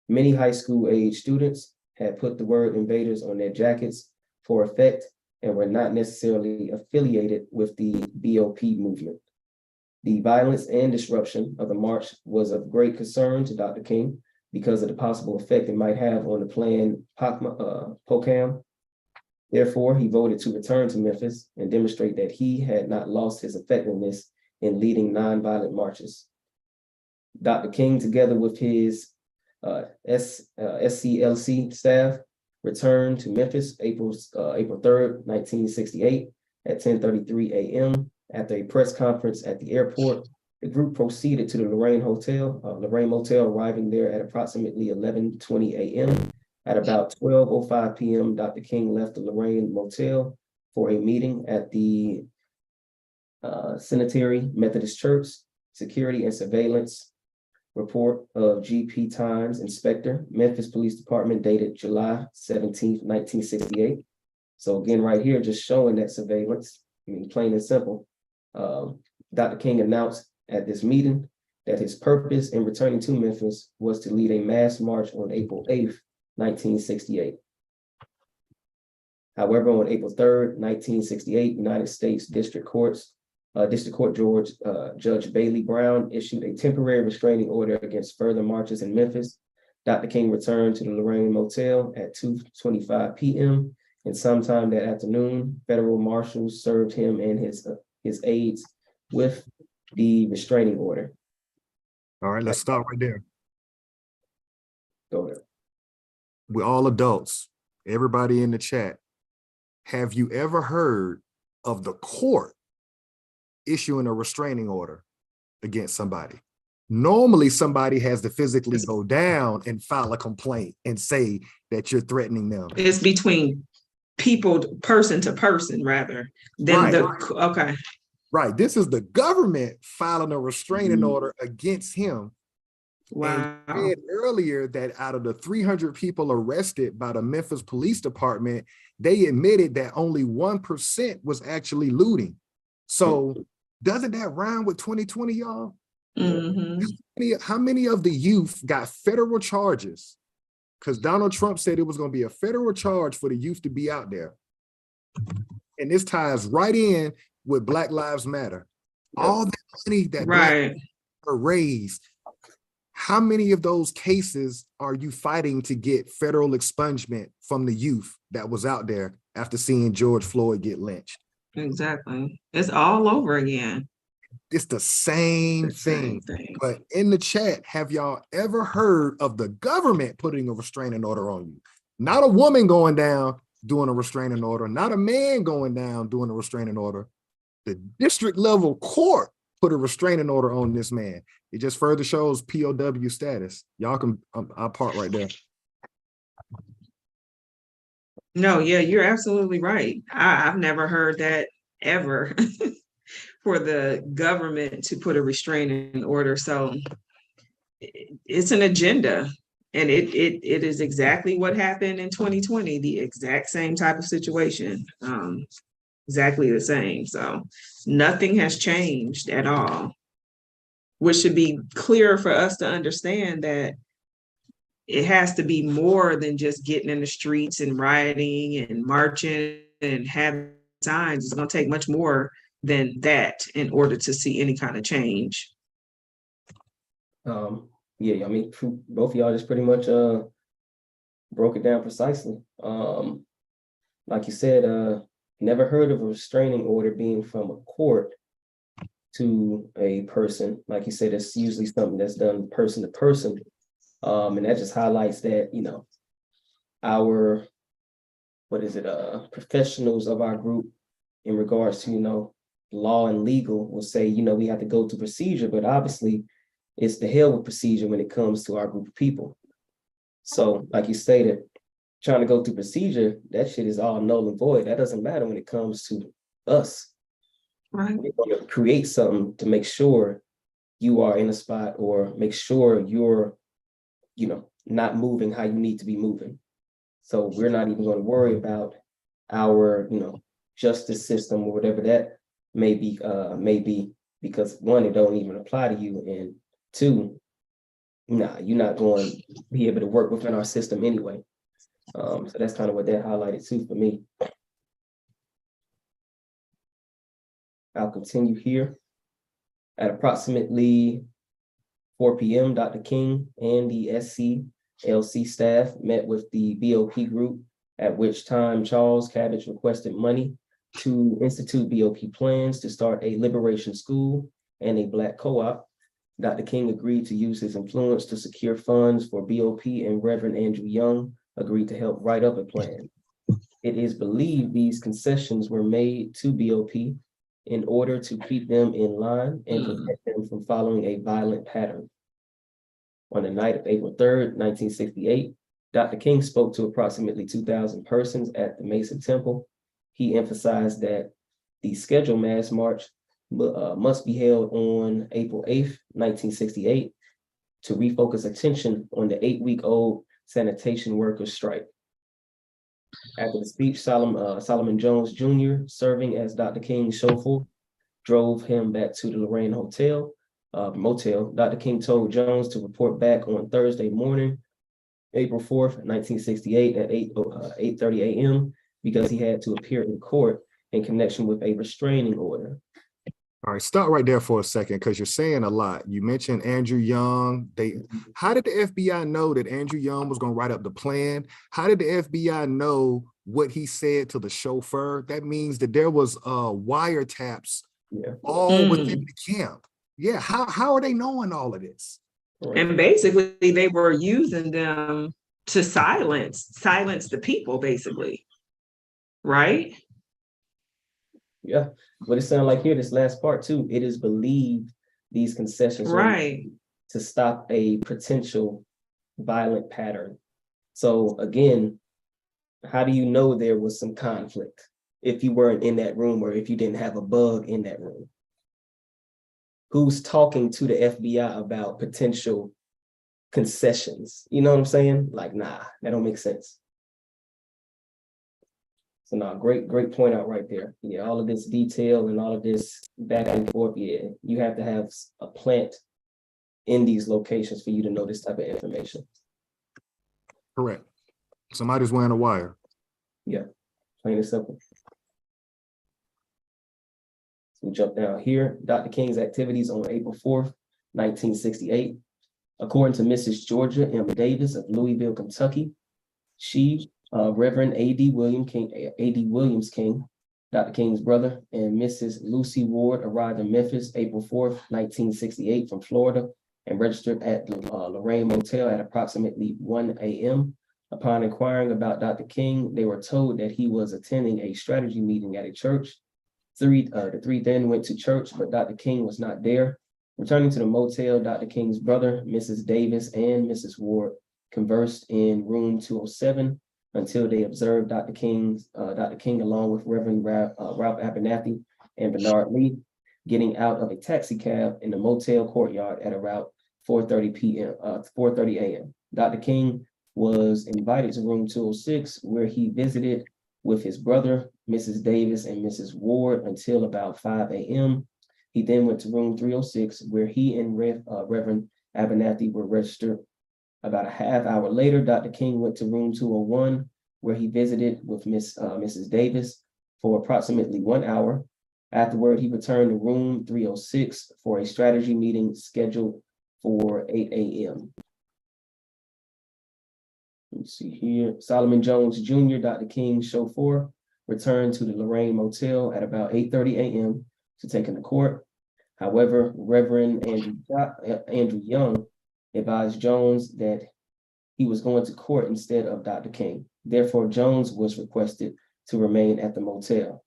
many high school age students had put the word invaders on their jackets for effect and were not necessarily affiliated with the BOP movement. The violence and disruption of the march was of great concern to Dr. King because of the possible effect it might have on the planned POCAM. Therefore, he voted to return to Memphis and demonstrate that he had not lost his effectiveness in leading nonviolent marches. Dr. King, together with his SCLC staff, returned to Memphis April 3rd, 1968 at 10:33 a.m. After a press conference at the airport. The group proceeded to the LORRAINE Motel, arriving there at approximately 11:20 a.m. At about 12:05 p.m., Dr. King left the LORRAINE Motel for a meeting at the Seminole Methodist Church. Security and Surveillance report of GP Times Inspector, Memphis Police Department, dated July 17th, 1968. So again, right here, just showing that surveillance, I mean, plain and simple. Dr. King announced at this meeting that his purpose in returning to Memphis was to lead a mass march on April 8th, 1968. However, on April 3rd, 1968, United States District Court Judge Bailey Brown issued a temporary restraining order against further marches in Memphis. Dr. King returned to the LORRAINE Motel at 2:25 p.m. and sometime that afternoon, federal marshals served him and his aides with the restraining order. All right, let's stop right there. Go ahead. We're all adults. Everybody in the chat. Have you ever heard of the court issuing a restraining order against somebody? Normally, somebody has to physically go down and file a complaint and say that you're threatening them. It's between people, person to person, rather than okay. Right. This is the government filing a restraining order against him. Wow. And you said earlier that out of the 300 people arrested by the Memphis Police Department, they admitted that only 1% was actually looting. So doesn't that rhyme with 2020, y'all? Mm-hmm. How many of the youth got federal charges? Because Donald Trump said it was going to be a federal charge for the youth to be out there. And this ties right in with Black Lives Matter. All the money that Black are raised, how many of those cases are you fighting to get federal expungement from the youth that was out there after seeing George Floyd get lynched? Exactly. It's all over again. It's the same thing. But in the chat, have y'all ever heard of the government putting a restraining order on you? Not a woman going down doing a restraining order, not a man going down doing a restraining order. The district level court put a restraining order on this man. It just further shows POW status. Y'all can, I'll part right there. No, yeah, you're absolutely right. I've never heard that ever for the government to put a restraining order. So it's an agenda, and it is exactly what happened in 2020, the exact same type of situation. Exactly the same. So nothing has changed at all, which should be clear for us to understand that it has to be more than just getting in the streets and rioting and marching and having signs. It's going to take much more than that in order to see any kind of change. Yeah, I mean, both of y'all just pretty much broke it down precisely. Like you said, never heard of a restraining order being from a court to a person. Like you said, it's usually something that's done person to person. And that just highlights that, you know, our, professionals of our group in regards to, you know, law and legal will say, you know, we have to go through procedure, but obviously it's the hell with procedure when it comes to our group of people. So like you stated, trying to go through procedure, that shit is all null and void. That doesn't matter when it comes to us. Right. We want to create something to make sure you are in a spot or make sure you're, you know, not moving how you need to be moving. So we're not even going to worry about our, you know, justice system or whatever that maybe because one, it don't even apply to you, and two, nah, you're not going to be able to work within our system anyway. So that's kind of what that highlighted too for me. I'll continue here. At approximately 4 p.m., Dr. King and the SCLC staff met with the BOP group, at which time Charles Cabbage requested money to institute BOP plans to start a liberation school and a Black co-op. Dr. King agreed to use his influence to secure funds for BOP, and Reverend Andrew Young agreed to help write up a plan. It is believed these concessions were made to BOP in order to keep them in line and prevent them from following a violent pattern. On the night of April 3rd, 1968, Dr. King spoke to approximately 2,000 persons at the Mason Temple. He emphasized that the scheduled mass march must be held on April 8th, 1968, to refocus attention on the 8-week-old sanitation workers' strike. After the speech, Solomon Jones Jr., serving as Dr. King's chauffeur, drove him back to the LORRAINE motel. Dr. King told Jones to report back on Thursday morning, April 4th, 1968 at 8:30 a.m. because he had to appear in court in connection with a restraining order. All right, stop right there for a second, because you're saying a lot. You mentioned Andrew Young. How did the FBI know that Andrew Young was going to write up the plan? How did the FBI know what he said to the chauffeur? That means that there was wiretaps all within the camp. Yeah, how are they knowing all of this? And basically, they were using them to silence the people, basically, right? Yeah, but it sounds like here, this last part too, it is believed these concessions were made to stop a potential violent pattern. So again, how do you know there was some conflict if you weren't in that room, or if you didn't have a bug in that room? Who's talking to the FBI about potential concessions? You know what I'm saying? Like, nah, that don't make sense. So no, great point out right there. Yeah, all of this detail and all of this back and forth, yeah, you have to have a plant in these locations for you to know this type of information. Correct. Somebody's wearing a wire. Yeah, plain and simple. So we jump down here. Dr. King's activities on April 4th, 1968. According to Mrs. Georgia M. Davis of Louisville, Kentucky, she, Reverend A.D. Williams King, Dr. King's brother, and Mrs. Lucy Ward arrived in Memphis April 4th, 1968 from Florida, and registered at the LORRAINE Motel at approximately 1 a.m. Upon inquiring about Dr. King, they were told that he was attending a strategy meeting at a church. The three then went to church, but Dr. King was not there. Returning to the motel, Dr. King's brother, Mrs. Davis, and Mrs. Ward conversed in room 207 until they observed Dr. King along with Reverend Ralph Abernathy and Bernard Lee getting out of a taxi cab in the motel courtyard at around 4:30 a.m. Dr. King was invited to room 206, where he visited with his brother, Mrs. Davis, and Mrs. Ward until about 5 a.m. He then went to room 306, where he and Reverend Abernathy were registered. About a half hour later, Dr. King went to room 201, where he visited with Mrs. Davis for approximately 1 hour. Afterward, he returned to room 306 for a strategy meeting scheduled for 8 a.m. Let's see here. Solomon Jones Jr., Dr. King's chauffeur, returned to the LORRAINE Motel at about 8:30 a.m. to take him to court. However, Reverend Andrew Young advised Jones that he was going to court instead of Dr. King. Therefore, Jones was requested to remain at the motel.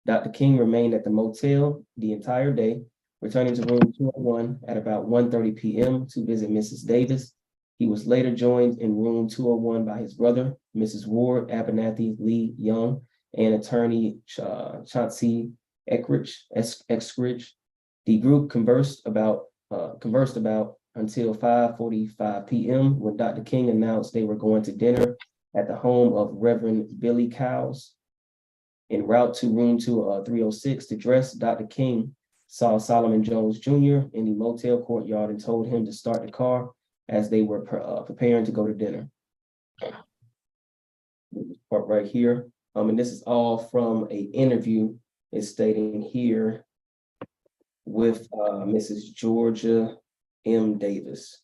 Dr. King remained at the motel the entire day, returning to room 201 at about 1:30 p.m. to visit Mrs. Davis. He was later joined in room 201 by his brother, Mrs. Ward, Abernathy, Lee, Young, and attorney Chauncey Exridge. The group conversed about until 5:45 p.m. when Dr. King announced they were going to dinner at the home of Reverend Billy Cowles. En route to room 306 to dress, Dr. King saw Solomon Jones Jr. in the motel courtyard and told him to start the car as they were preparing to go to dinner. Part right here. And this is all from an interview. It's stating here with Mrs. Georgia M. Davis.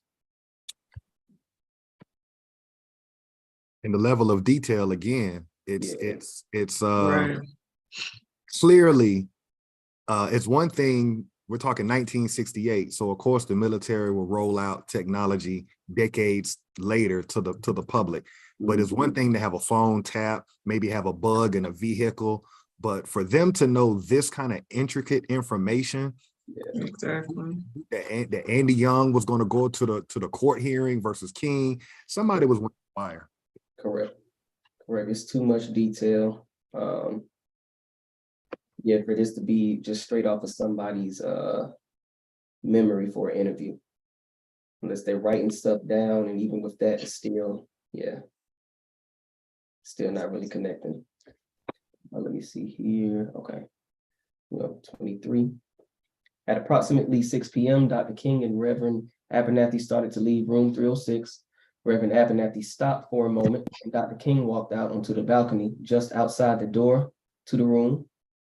And the level of detail, again, it's Right. clearly, it's one thing, we're talking 1968. So of course the military will roll out technology decades later to the public. But it's one thing to have a phone tap, maybe have a bug in a vehicle, but for them to know this kind of intricate information, Exactly. that Andy Young was going to go to the court hearing versus King, somebody was wearing a wire. Correct. It's too much detail. Yeah, for this to be just straight off of somebody's memory for an interview. Unless they're writing stuff down, and even with that, it's still, yeah, still not really connecting. Let me see here. Okay. Well, 23. At approximately 6 p.m., Dr. King and Reverend Abernathy started to leave room 306. Reverend Abernathy stopped for a moment, and Dr. King walked out onto the balcony just outside the door to the room.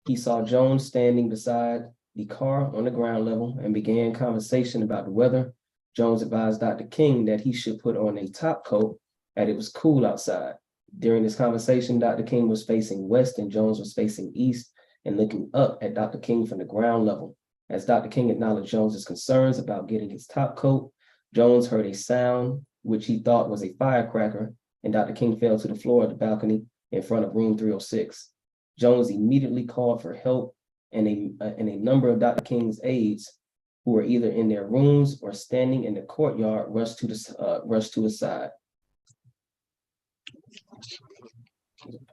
He saw Jones standing beside the car on the ground level and began conversation about the weather. Jones advised Dr. King that he should put on a top coat as it was cool outside. During this conversation, Dr. King was facing west and Jones was facing east and looking up at Dr. King from the ground level. As Dr. King acknowledged Jones's concerns about getting his top coat, Jones heard a sound which he thought was a firecracker, and Dr. King fell to the floor of the balcony in front of room 306. Jones immediately called for help, and a number of Dr. King's aides, who were either in their rooms or standing in the courtyard, rushed to his side.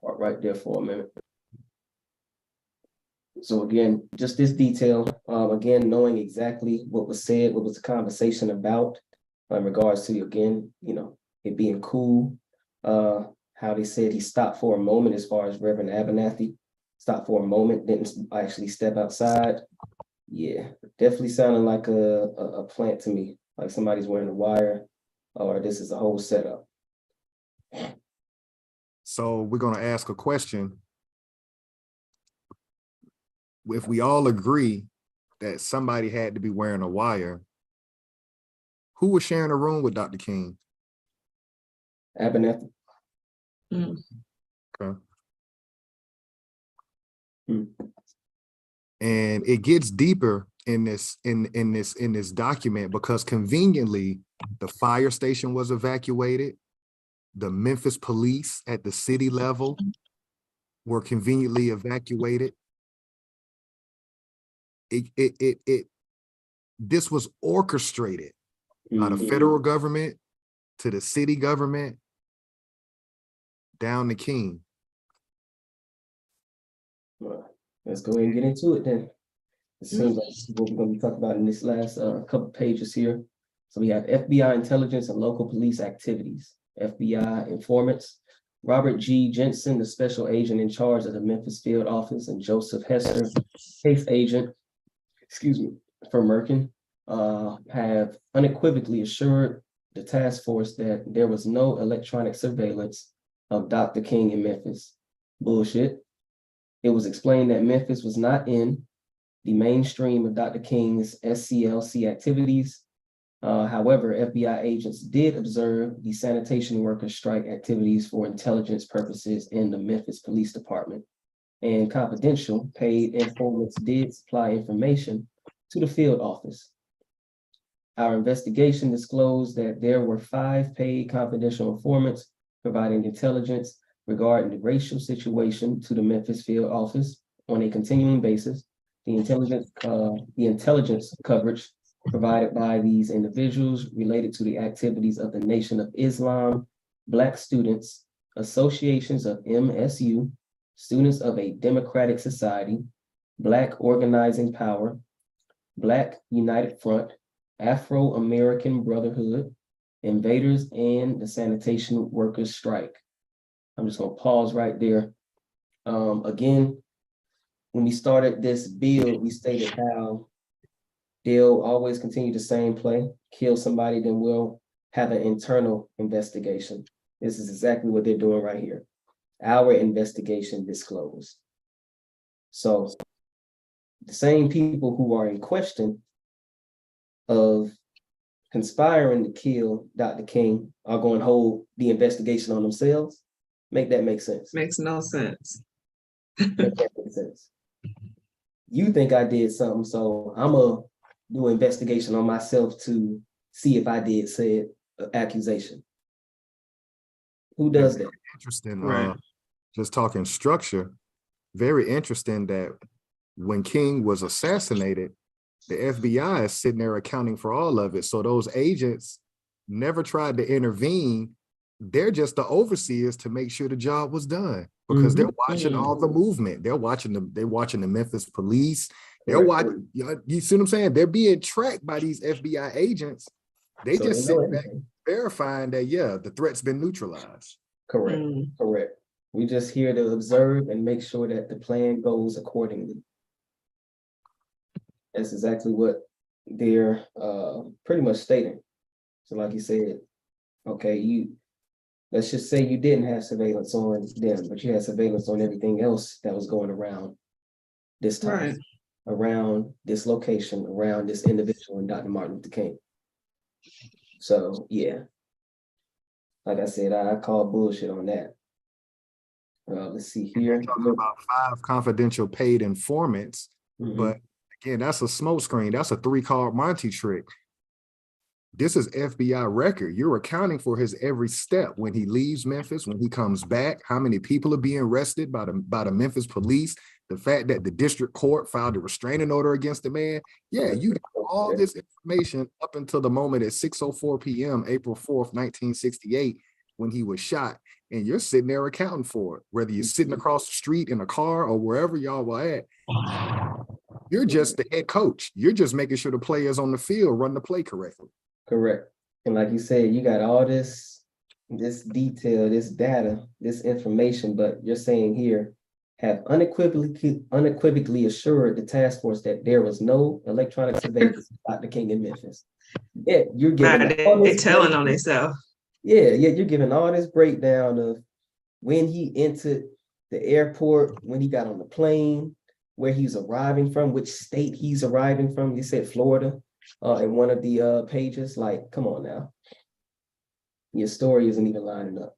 Part right there for a minute. So again, just this detail, again, knowing exactly what was said, what was the conversation about, in regards to, again, it being cool, how they said he stopped for a moment, as far as Reverend Abernathy stopped for a moment, didn't actually step outside. Yeah, definitely sounding like a plant to me, like somebody's wearing a wire, or this is a whole setup. So we're going to ask a question. If we all agree that somebody had to be wearing a wire, who was sharing a room with Dr. King? Abernathy. Okay. And it gets deeper in this document, because conveniently the fire station was evacuated. The Memphis police at the city level were conveniently evacuated. This was orchestrated by the federal government to the city government down to King. Well, let's go ahead and get into it then. It seems like this is what we're going to be talking about in this last couple pages here. So we have FBI intelligence and local police activities. FBI informants, Robert G. Jensen, the special agent in charge of the Memphis field office, and Joseph Hester, case agent, for Merkin, have unequivocally assured the task force that there was no electronic surveillance of Dr. King in Memphis. Bullshit. It was explained that Memphis was not in the mainstream of Dr. King's SCLC activities. However, FBI agents did observe the sanitation workers' strike activities for intelligence purposes in the Memphis Police Department, and confidential paid informants did supply information to the field office. Our investigation disclosed that there were 5 paid confidential informants providing intelligence regarding the racial situation to the Memphis field office on a continuing basis. The intelligence coverage provided by these individuals related to the activities of the Nation of Islam, Black students, associations of MSU, students of a democratic society, Black organizing power, Black United Front, Afro-American Brotherhood, invaders, and the sanitation workers strike. I'm just gonna pause right there. Again, when we started this bill, we stated how they'll always continue the same play, kill somebody, then we'll have an internal investigation. This is exactly what they're doing right here. Our investigation disclosed. So the same people who are in question of conspiring to kill Dr. King are going to hold the investigation on themselves. Make that make sense. Makes no sense. Make that make sense. You think I did something, so I'm gonna do an investigation on myself to see if I did said accusation. Who does that? Interesting. Right. Just talking structure, very interesting that when King was assassinated, the FBI is sitting there accounting for all of it. So those agents never tried to intervene. They're just the overseers to make sure the job was done, because they're watching all the movement. They're watching the Memphis police. They're watching, you see what I'm saying? They're being tracked by these FBI agents. They So just they know sit back everything. verifying that, yeah, the threat's been neutralized. Correct, correct. We just here to observe and make sure that the plan goes accordingly. That's exactly what they're pretty much stating. So like you said, okay, let's just say you didn't have surveillance on them, but you had surveillance on everything else that was going around this time, around this location, around this individual and Dr. Martin Luther King. So yeah, like I said, I call bullshit on that. Let's see here. Talking about 5 confidential paid informants, but again, that's a smoke screen. That's a 3-card Monty trick. This is FBI record. You're accounting for his every step when he leaves Memphis, when he comes back, how many people are being arrested by the Memphis police, the fact that the district court filed a restraining order against the man. Yeah, you got all this information up until the moment at 6:04 p.m., April 4th, 1968, when he was shot, and you're sitting there accounting for it, whether you're sitting across the street in a car or wherever y'all were at. You're just the head coach. You're just making sure the players on the field run the play correctly. Correct. And like you said, you got all this detail, this data, this information, but you're saying here, have unequivocally assured the task force that there was no electronic surveillance of Dr. King in Memphis. Yeah, you're giving all They're this telling on themselves. Yeah, you're giving all this breakdown of when he entered the airport, when he got on the plane, where he's arriving from, which state he's arriving from. You said Florida in one of the pages. Like, come on now. Your story isn't even lining up.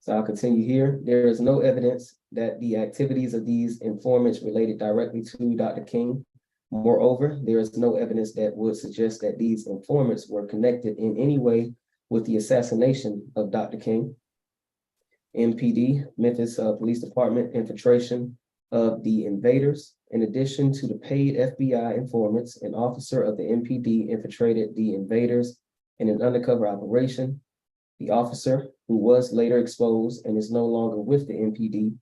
So I'll continue here. There is no evidence that the activities of these informants related directly to Dr. King. Moreover, there is no evidence that would suggest that these informants were connected in any way with the assassination of Dr. King. MPD, Memphis Police Department, infiltration of the invaders. In addition to the paid FBI informants, an officer of the MPD infiltrated the invaders in an undercover operation. The officer, who was later exposed and is no longer with the MPD,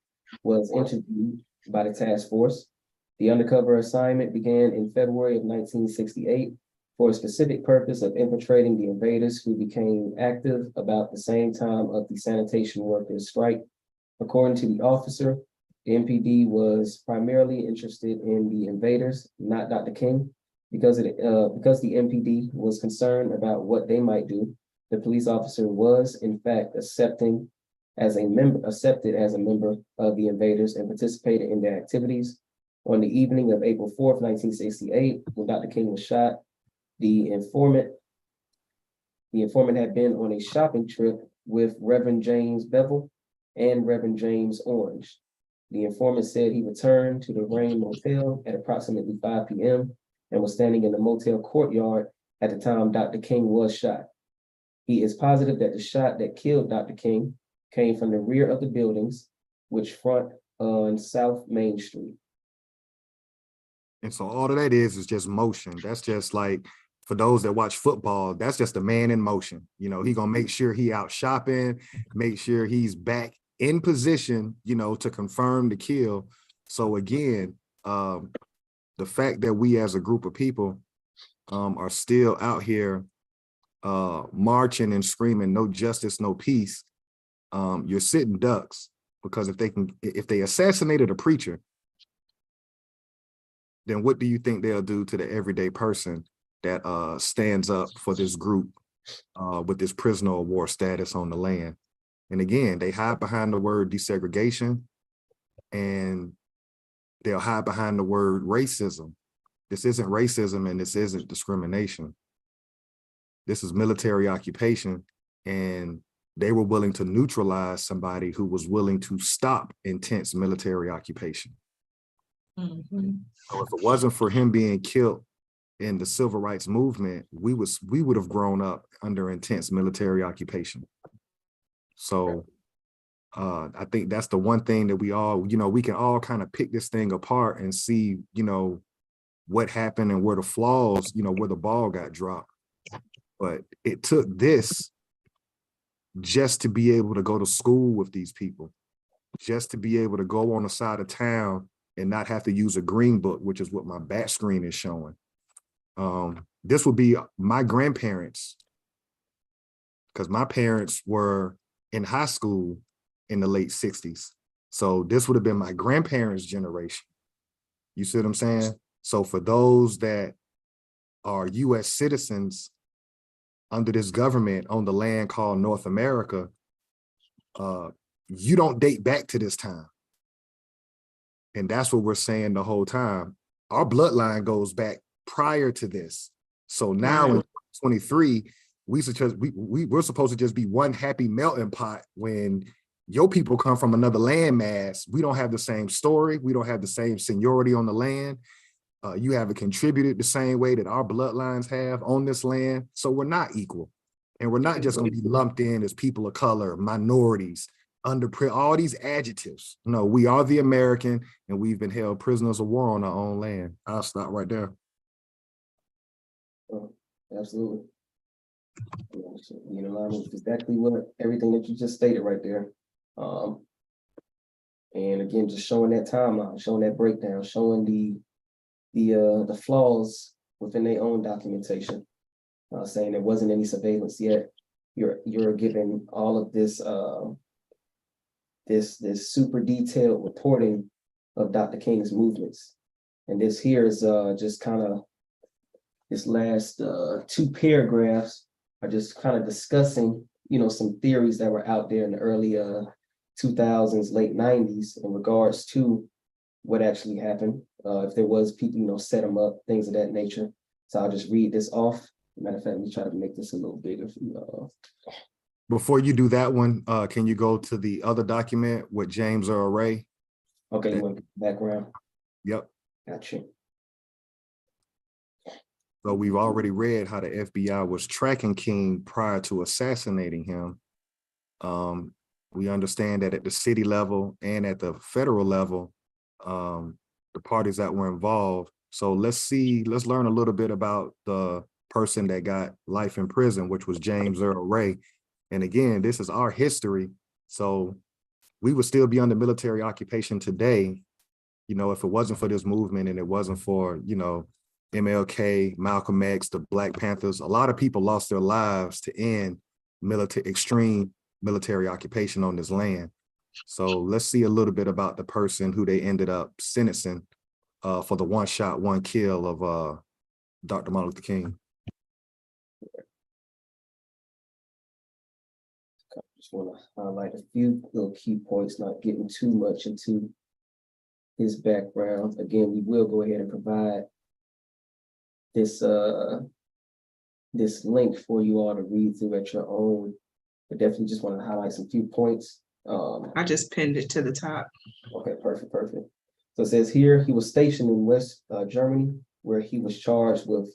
was interviewed by the task force. The undercover assignment began in February of 1968 for a specific purpose of infiltrating the invaders, who became active about the same time of the sanitation workers' strike. According to the officer, the MPD was primarily interested in the invaders, not Dr. King, because the MPD was concerned about what they might do. The police officer was, in fact, accepted as a member of the invaders and participated in their activities. On the evening of April 4th, 1968, when Dr. King was shot, the informant had been on a shopping trip with Reverend James Bevel and Reverend James Orange. The informant said he returned to the LORRAINE Motel at approximately 5 p.m. and was standing in the motel courtyard at the time Dr. King was shot. He is positive that the shot that killed Dr. King came from the rear of the buildings, which front on South Main Street. And so all of that is just motion. That's just like, for those that watch football, that's just a man in motion. You know, he gonna make sure he out shopping, make sure he's back in position, you know, to confirm the kill. So again, the fact that we as a group of people are still out here marching and screaming, no justice, no peace, you're sitting ducks. Because if they assassinated a preacher, then what do you think they'll do to the everyday person that stands up for this group with this prisoner of war status on the land? And again, they hide behind the word desegregation, and they'll hide behind the word racism. This isn't racism and this isn't discrimination. This is military occupation, and they were willing to neutralize somebody who was willing to stop intense military occupation. So if it wasn't for him being killed in the civil rights movement, we would have grown up under intense military occupation. So I think that's the one thing that we all, we can all kind of pick this thing apart and see, what happened and where the flaws, where the ball got dropped. But it took this just to be able to go to school with these people, just to be able to go on the side of town and not have to use a green book, which is what my back screen is showing. This would be my grandparents, because my parents were in high school in the late 60s. So this would have been my grandparents' generation. You see what I'm saying? So for those that are US citizens under this government on the land called North America, you don't date back to this time. And that's what we're saying the whole time. Our bloodline goes back prior to this. So now in 2023, we're supposed to just be one happy melting pot. When your people come from another landmass, we don't have the same story. We don't have the same seniority on the land. You haven't contributed the same way that our bloodlines have on this land. So we're not equal. And we're not just going to be lumped in as people of color, minorities, all these adjectives. No, we are the American, and we've been held prisoners of war on our own land. I'll stop right there. Absolutely. Exactly everything that you just stated right there. And again, just showing that timeline, showing that breakdown, showing the flaws within their own documentation, saying there wasn't any surveillance yet. You're given all of this this super detailed reporting of Dr. King's movements, and this here is just kind of this last 2 paragraphs are just kind of discussing some theories that were out there in the early 2000s, late 90s in regards to what actually happened. If there was people, set them up, things of that nature. So I'll just read this off. Matter of fact, let me try to make this a little bigger for you. Before you do that one, can you go to the other document with James Earl Ray? Okay, you want the background? Yep. Gotcha. So we've already read how the FBI was tracking King prior to assassinating him. We understand that at the city level and at the federal level, the parties that were involved. So let's learn a little bit about the person that got life in prison, which was James Earl Ray. And again, this is our history. So we would still be under military occupation today, if it wasn't for this movement and it wasn't for, MLK, Malcolm X, the Black Panthers. A lot of people lost their lives to end extreme military occupation on this land. So let's see a little bit about the person who they ended up sentencing for the one shot, one kill of Dr. Martin Luther King. I just want to highlight a few little key points, not getting too much into his background. Again, we will go ahead and provide this this link for you all to read through at your own. But definitely just want to highlight some few points. I just pinned it to the top. Okay, perfect. So it says here, he was stationed in West Germany, where he was charged with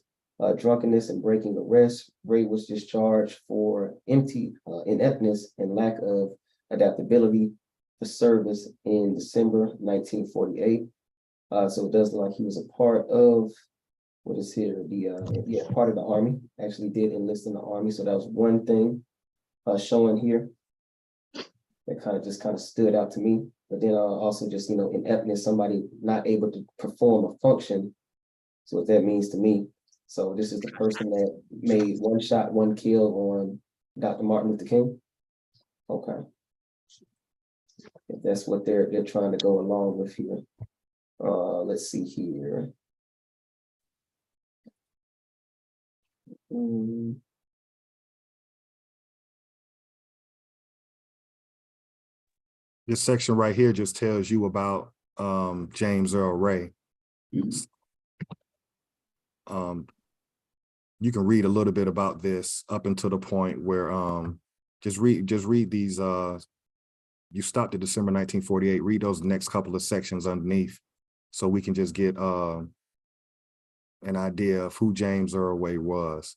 drunkenness and breaking arrest. Ray was discharged for ineptness and lack of adaptability for service in December 1948. So it does look like he was a part of, what is here, part of the Army, actually did enlist in the Army. So that was one thing showing here that kind of stood out to me. But then also just, ineptness, somebody not able to perform a function. So what that means to me. So this is the person that made one shot, one kill on Dr. Martin Luther King. Okay. if that's what they're trying to go along with here. Let's see here. This section right here just tells you about James Earl Ray. You can read a little bit about this up until the point where just read these you stopped at December 1948, read those next couple of sections underneath so we can just get an idea of who James Earl Ray was.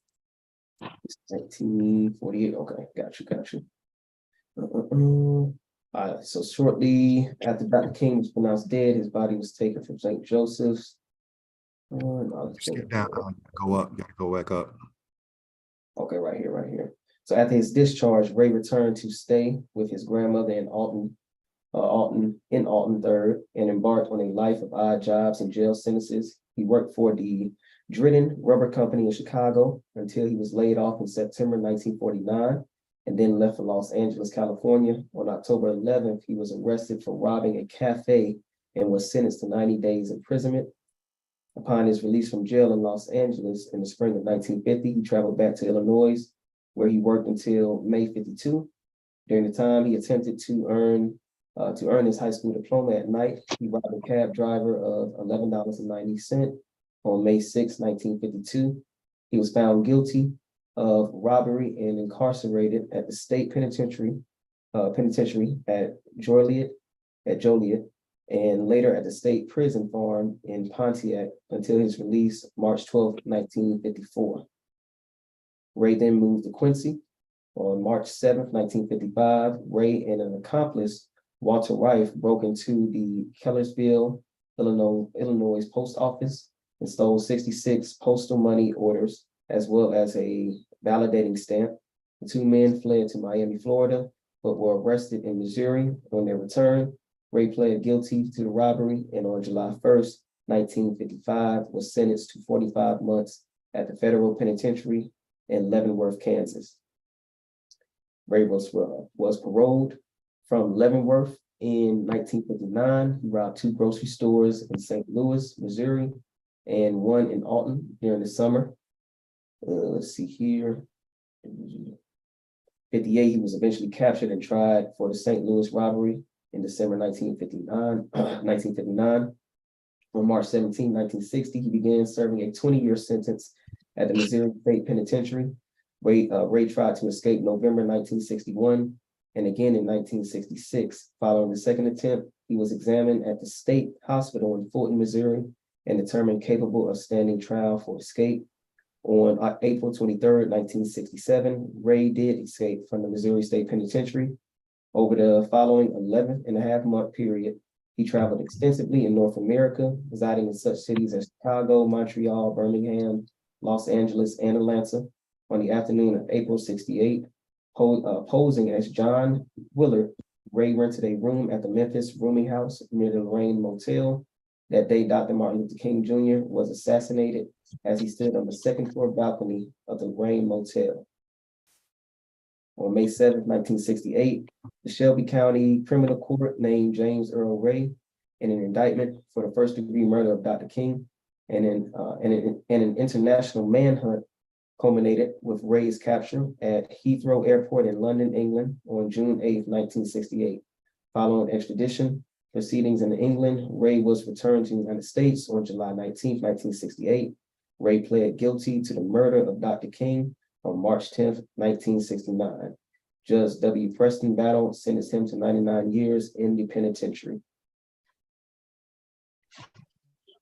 1948. Okay, got you. So shortly after Dr. King was pronounced dead, his body was taken from St. Joseph's. Skip down, go up, gotta go back up. Okay, right here. So after his discharge, Ray returned to stay with his grandmother in Alton 3rd, and embarked on a life of odd jobs and jail sentences. He worked for the WRIITEN Rubber Company in Chicago until he was laid off in September 1949, and then left for Los Angeles, California. On October 11th, he was arrested for robbing a cafe and was sentenced to 90 days imprisonment. Upon his release from jail in Los Angeles in the spring of 1950, he traveled back to Illinois, where he worked until May 52. During the time he attempted to earn his high school diploma at night, he robbed a cab driver of $11.90 on May 6, 1952. He was found guilty of robbery and incarcerated at the state penitentiary at Joliet, and later at the state prison farm in Pontiac until his release March 12, 1954. Ray then moved to Quincy. On March 7, 1955, Ray and an accomplice, Walter Rife, broke into the Kellersville, Illinois post office and stole 66 postal money orders, as well as a validating stamp. The two men fled to Miami, Florida, but were arrested in Missouri. On their return, Ray pled guilty to the robbery, and on July 1st, 1955, was sentenced to 45 months at the federal penitentiary in Leavenworth, Kansas. Ray was paroled from Leavenworth in 1959. He robbed 2 grocery stores in St. Louis, Missouri, and 1 in Alton during the summer. Let's see here. 58, he was eventually captured and tried for the St. Louis robbery in December 1959. On March 17, 1960, he began serving a 20-year sentence at the Missouri State Penitentiary. Ray tried to escape November 1961 and again in 1966. Following the second attempt, he was examined at the state hospital in Fulton, Missouri, and determined capable of standing trial for escape. On April 23rd, 1967, Ray did escape from the Missouri State Penitentiary. Over the following 11.5-month period, he traveled extensively in North America, residing in such cities as Chicago, Montreal, Birmingham, Los Angeles, and Atlanta. On the afternoon of April 68, posing as John Willard, Ray rented a room at the Memphis rooming house near the LORRAINE Motel. That day, Dr. Martin Luther King Jr. was assassinated as he stood on the second-floor balcony of the LORRAINE Motel. On May 7, 1968, the Shelby County Criminal Court named James Earl Ray in an indictment for the first-degree murder of Dr. King, and an international manhunt culminated with Ray's capture at Heathrow Airport in London, England on June 8, 1968. Following extradition proceedings in England, Ray was returned to the United States on July 19, 1968. Ray pled guilty to the murder of Dr. King on March 10, 1969. Judge W. Preston Battle sentenced him to 99 years in the penitentiary.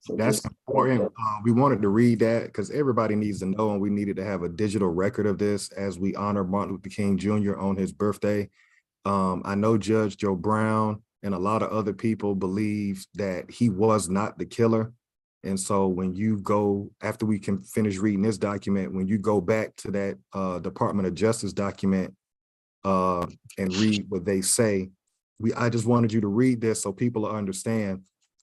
So That's important. We wanted to read that because everybody needs to know, and we needed to have a digital record of this as we honor Martin Luther King Jr. on his birthday. I know Judge Joe Brown and a lot of other people believe that he was not the killer. And so when you go, after we can finish reading this document, when you go back to that Department of Justice document and read what they say, I just wanted you to read this so people understand.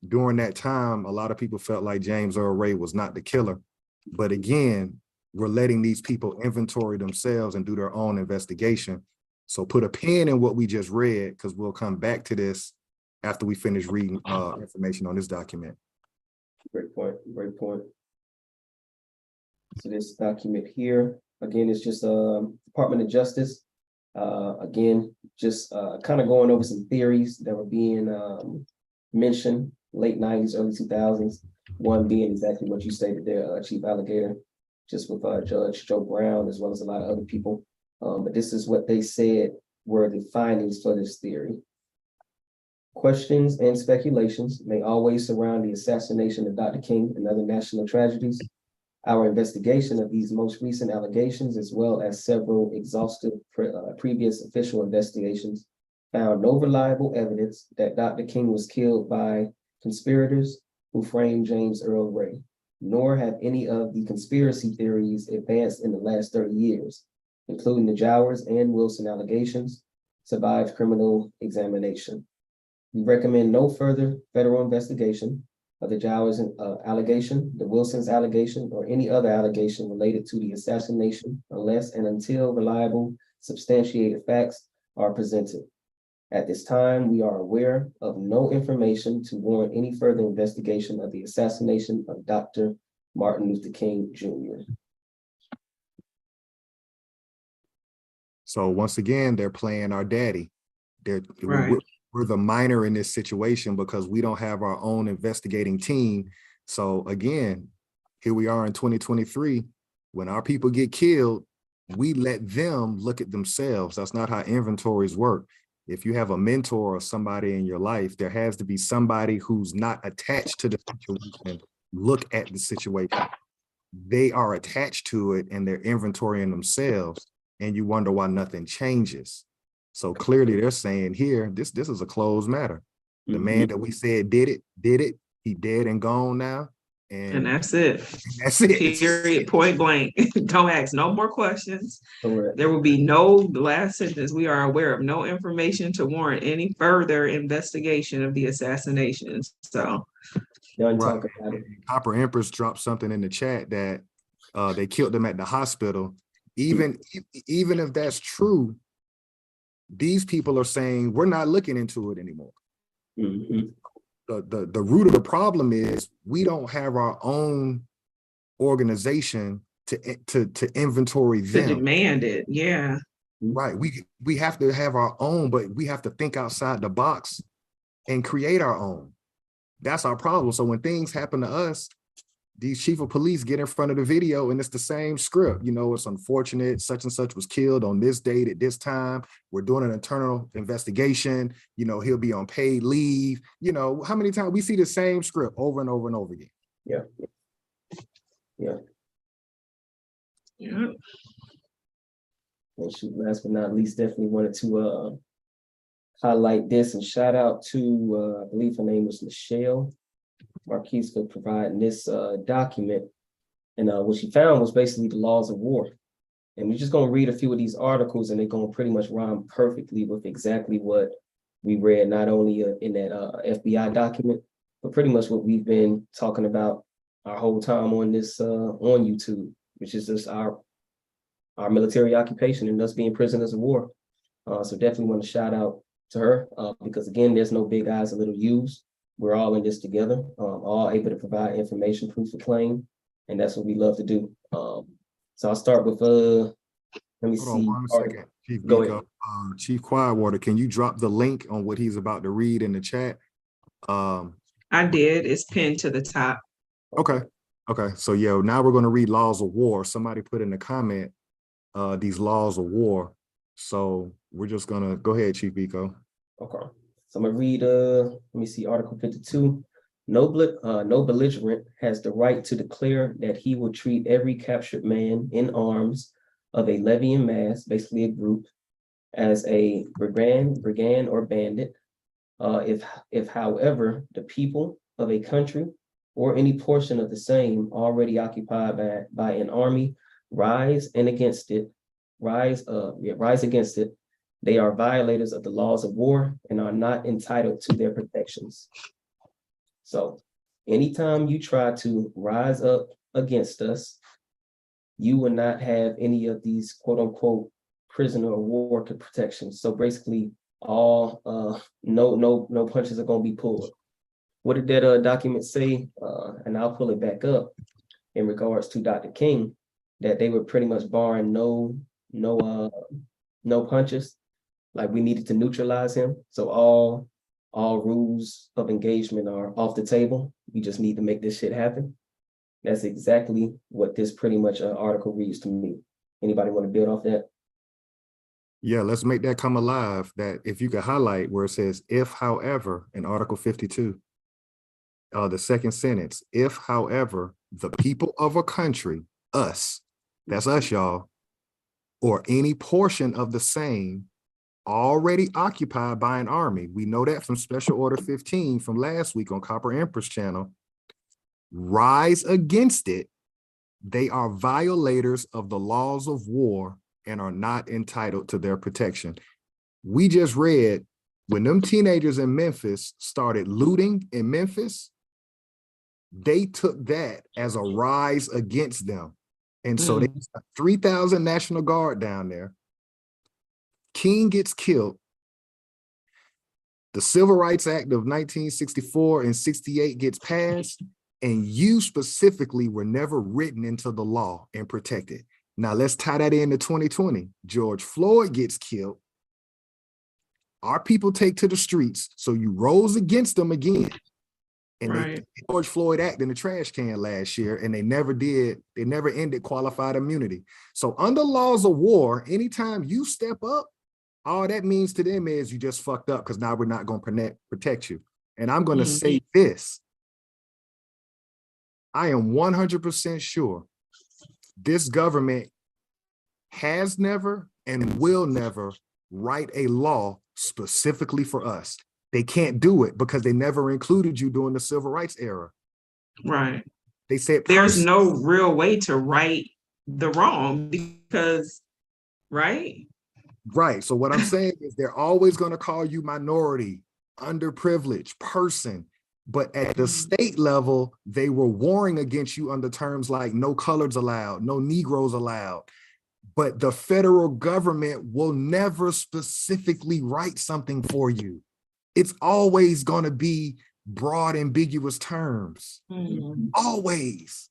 During that time, a lot of people felt like James Earl Ray was not the killer. But again, we're letting these people inventory themselves and do their own investigation. So put a pin in what we just read, because we'll come back to this after we finish reading information on this document. Great point, great point. So this document here, again, is just Department of Justice. Again, just kind of going over some theories that were being mentioned late 90s, early 2000s. One being exactly what you stated there, Chief Alligator, just with Judge Joe Brown, as well as a lot of other people. But this is what they said were the findings for this theory. Questions and speculations may always surround the assassination of Dr. King and other national tragedies. Our investigation of these most recent allegations, as well as several exhaustive previous official investigations, found no reliable evidence that Dr. King was killed by conspirators who framed James Earl Ray, nor have any of the conspiracy theories advanced in the last 30 years, including the Jowers and Wilson allegations, survived criminal examination. We recommend no further federal investigation of the Jowers allegation, the Wilson's allegation, or any other allegation related to the assassination unless and until reliable, substantiated facts are presented. At this time, we are aware of no information to warrant any further investigation of the assassination of Dr. Martin Luther King, Jr. So once again, they're playing our daddy. Right. We're the minor in this situation because we don't have our own investigating team. So again, here we are in 2023. When our people get killed, we let them look at themselves. That's not how inventories work. If you have a mentor or somebody in your life, there has to be somebody who's not attached to the situation. Look at the situation. They are attached to it and they're inventorying themselves, and you wonder why nothing changes. So clearly they're saying here, this is a closed matter. The man that we said did it. He dead and gone now. And that's it. That's it. Period, point blank. Don't ask no more questions. Correct. There will be no, the last sentence, we are aware of no information to warrant any further investigation of the assassinations. So. Done Right. talking about it. Copper Empress dropped something in the chat that they killed him at the hospital. Even if that's true, these people are saying we're not looking into it anymore. Mhm. The root of the problem is we don't have our own organization to inventory To them. demand it, yeah. Right. We have to have our own, but we have to think outside the box and create our own. That's our problem. So when things happen to us, these chief of police get in front of the video and it's the same script. You know, it's unfortunate, such and such was killed on this date at this time. We're doing an internal investigation. You know, he'll be on paid leave. You know, how many times we see the same script over and over and over again? Yeah. Yeah. Yeah. And shoot, last but not least, definitely wanted to highlight this and shout out to, I believe her name was Michelle Marquise, for providing this document. And what she found was basically the laws of war. And we're just going to read a few of these articles and they're going to pretty much rhyme perfectly with exactly what we read, not only in that FBI document, but pretty much what we've been talking about our whole time on this on YouTube, which is just our military occupation and us being prisoners of war. So definitely want to shout out to her because again, there's no big eyes and little U's. We're all in this together, all able to provide information, proof of claim, and that's what we love to do. So I'll start with, let me Hold on see. one second, Chief Go Biko. Chief Quietwater, can you drop the link on what he's about to read in the chat? I did. It's pinned to the top. Okay. So yeah, now we're going to read laws of war. Somebody put in the comment these laws of war. So we're just gonna go ahead, Chief Biko. Okay. So I'm gonna read, let me see, Article 52. No belligerent has the right to declare that he will treat every captured man in arms of a levy in mass, basically a group, as a brigand or bandit. If however, the people of a country or any portion of the same already occupied by an army rise against it, they are violators of the laws of war and are not entitled to their protections. So anytime you try to rise up against us, you will not have any of these quote unquote prisoner of war protections. So basically all no punches are gonna be pulled. What did that document say? And I'll pull it back up in regards to Dr. King, that they were pretty much barring no punches. Like we needed to neutralize him. So all rules of engagement are off the table. We just need to make this shit happen. That's exactly what this pretty much article reads to me. Anybody want to build off that? Yeah, let's make that come alive. That if you could highlight where it says, if, however, in Article 52, the second sentence, if, however, the people of a country, us, that's us, y'all, or any portion of the same already occupied by an army. We know that from Special Order 15 from last week on Copper Empress channel. Rise against it. They are violators of the laws of war and are not entitled to their protection. We just read when them teenagers in Memphis started looting in Memphis, they took that as a rise against them. And so they got 3,000 National Guard down there. King gets killed. The Civil Rights Act of 1964 and 68 gets passed, and you specifically were never written into the law and protected. Now let's tie that into 2020. George Floyd gets killed. Our people take to the streets, so you rose against them again. And they put the George Floyd Act in the trash can last year, and they never ended qualified immunity. So under laws of war, anytime you step up, all that means to them is you just fucked up because now we're not going to protect you. And I'm going to say this. I am 100% sure this government has never and will never write a law specifically for us. They can't do it because they never included you during the civil rights era. Right. They said there's no real way to right the wrong because, right? Right. So what I'm saying is they're always going to call you minority, underprivileged person. But at the state level, they were warring against you under terms like no coloreds allowed, no Negroes allowed. But the federal government will never specifically write something for you. It's always going to be broad, ambiguous terms. Always.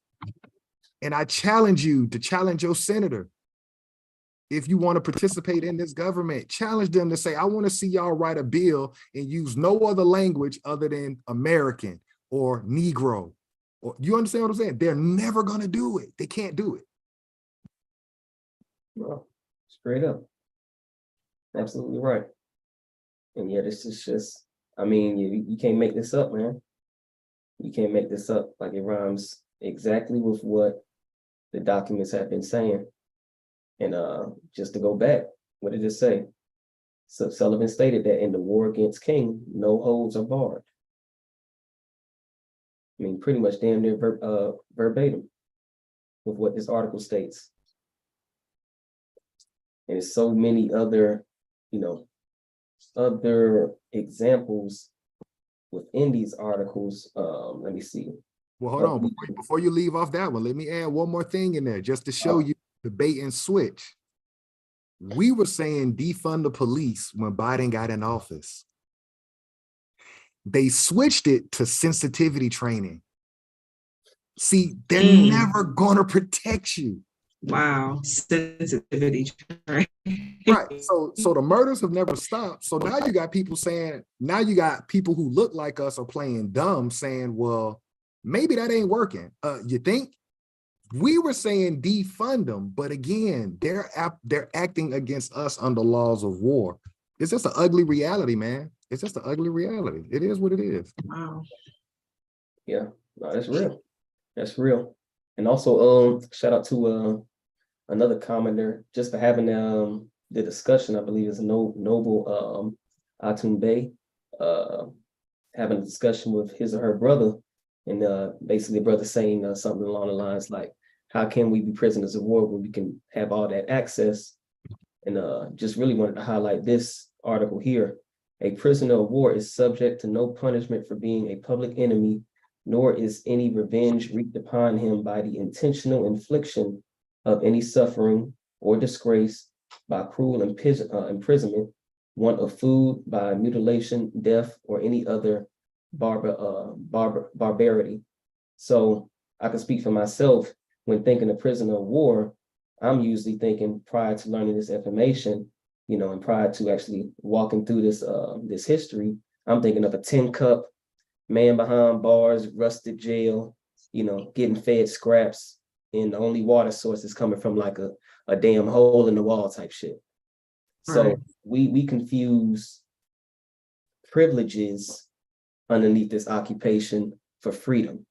And I challenge you to challenge your senator. If you want to participate in this government, challenge them to say, I want to see y'all write a bill and use no other language other than American or Negro. Or, you understand what I'm saying? They're never going to do it. They can't do it. Well, straight up. Absolutely right. And yet it's just, I mean, you can't make this up, man. You can't make this up. Like it rhymes exactly with what the documents have been saying. And just to go back, what did it say? So Sullivan stated that in the war against King, no holds are barred. I mean, pretty much damn near verbatim with what this article states. And there's so many other, other examples within these articles. Let me see. Well, hold on. Before you leave off that one, let me add one more thing in there just to show you the bait and switch. We were saying defund the police when Biden got in office. They switched it to sensitivity training. See, they're never gonna protect you. Wow, sensitivity training. Right. So the murders have never stopped. So now you got people saying, now you got people who look like us are playing dumb saying, well, maybe that ain't working. You think? We were saying defund them, but again, they're acting against us under laws of war. It's just an ugly reality, man. It's just an ugly reality. It is what it is. Wow. Yeah, no, that's real. That's real. And also, shout out to another commenter just for having the discussion. I believe is Noble Atumbe having a discussion with his or her brother, and basically the brother saying something along the lines like, how can we be prisoners of war when we can have all that access? And just really wanted to highlight this article here. A prisoner of war is subject to no punishment for being a public enemy, nor is any revenge wreaked upon him by the intentional infliction of any suffering or disgrace by cruel imprisonment, want of food by mutilation, death, or any other barbarity. So I can speak for myself. When thinking of prisoner of war, I'm usually thinking, prior to learning this information, and prior to actually walking through this history, I'm thinking of a tin cup, man behind bars, rusted jail, getting fed scraps, and the only water source is coming from like a damn hole in the wall type shit. So Right. we confuse privileges underneath this occupation for freedom.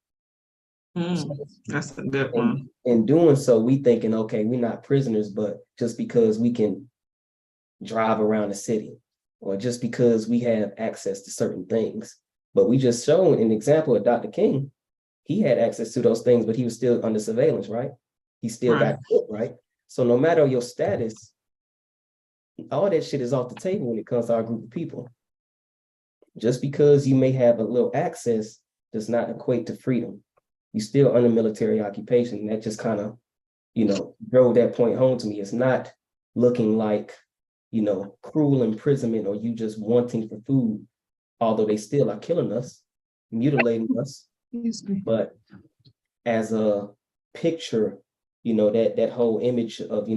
That's a good one. In doing so, we thinking, okay, we're not prisoners, but just because we can drive around the city, or just because we have access to certain things. But we just showed an example of Dr. King. He had access to those things, but he was still under surveillance, right? He still got killed, right? So no matter your status, all that shit is off the table when it comes to our group of people. Just because you may have a little access does not equate to freedom. You still under military occupation. And that just kind of, drove that point home to me. It's not looking like, cruel imprisonment or you just wanting for food, although they still are killing us, mutilating us. But as a picture, that whole image of,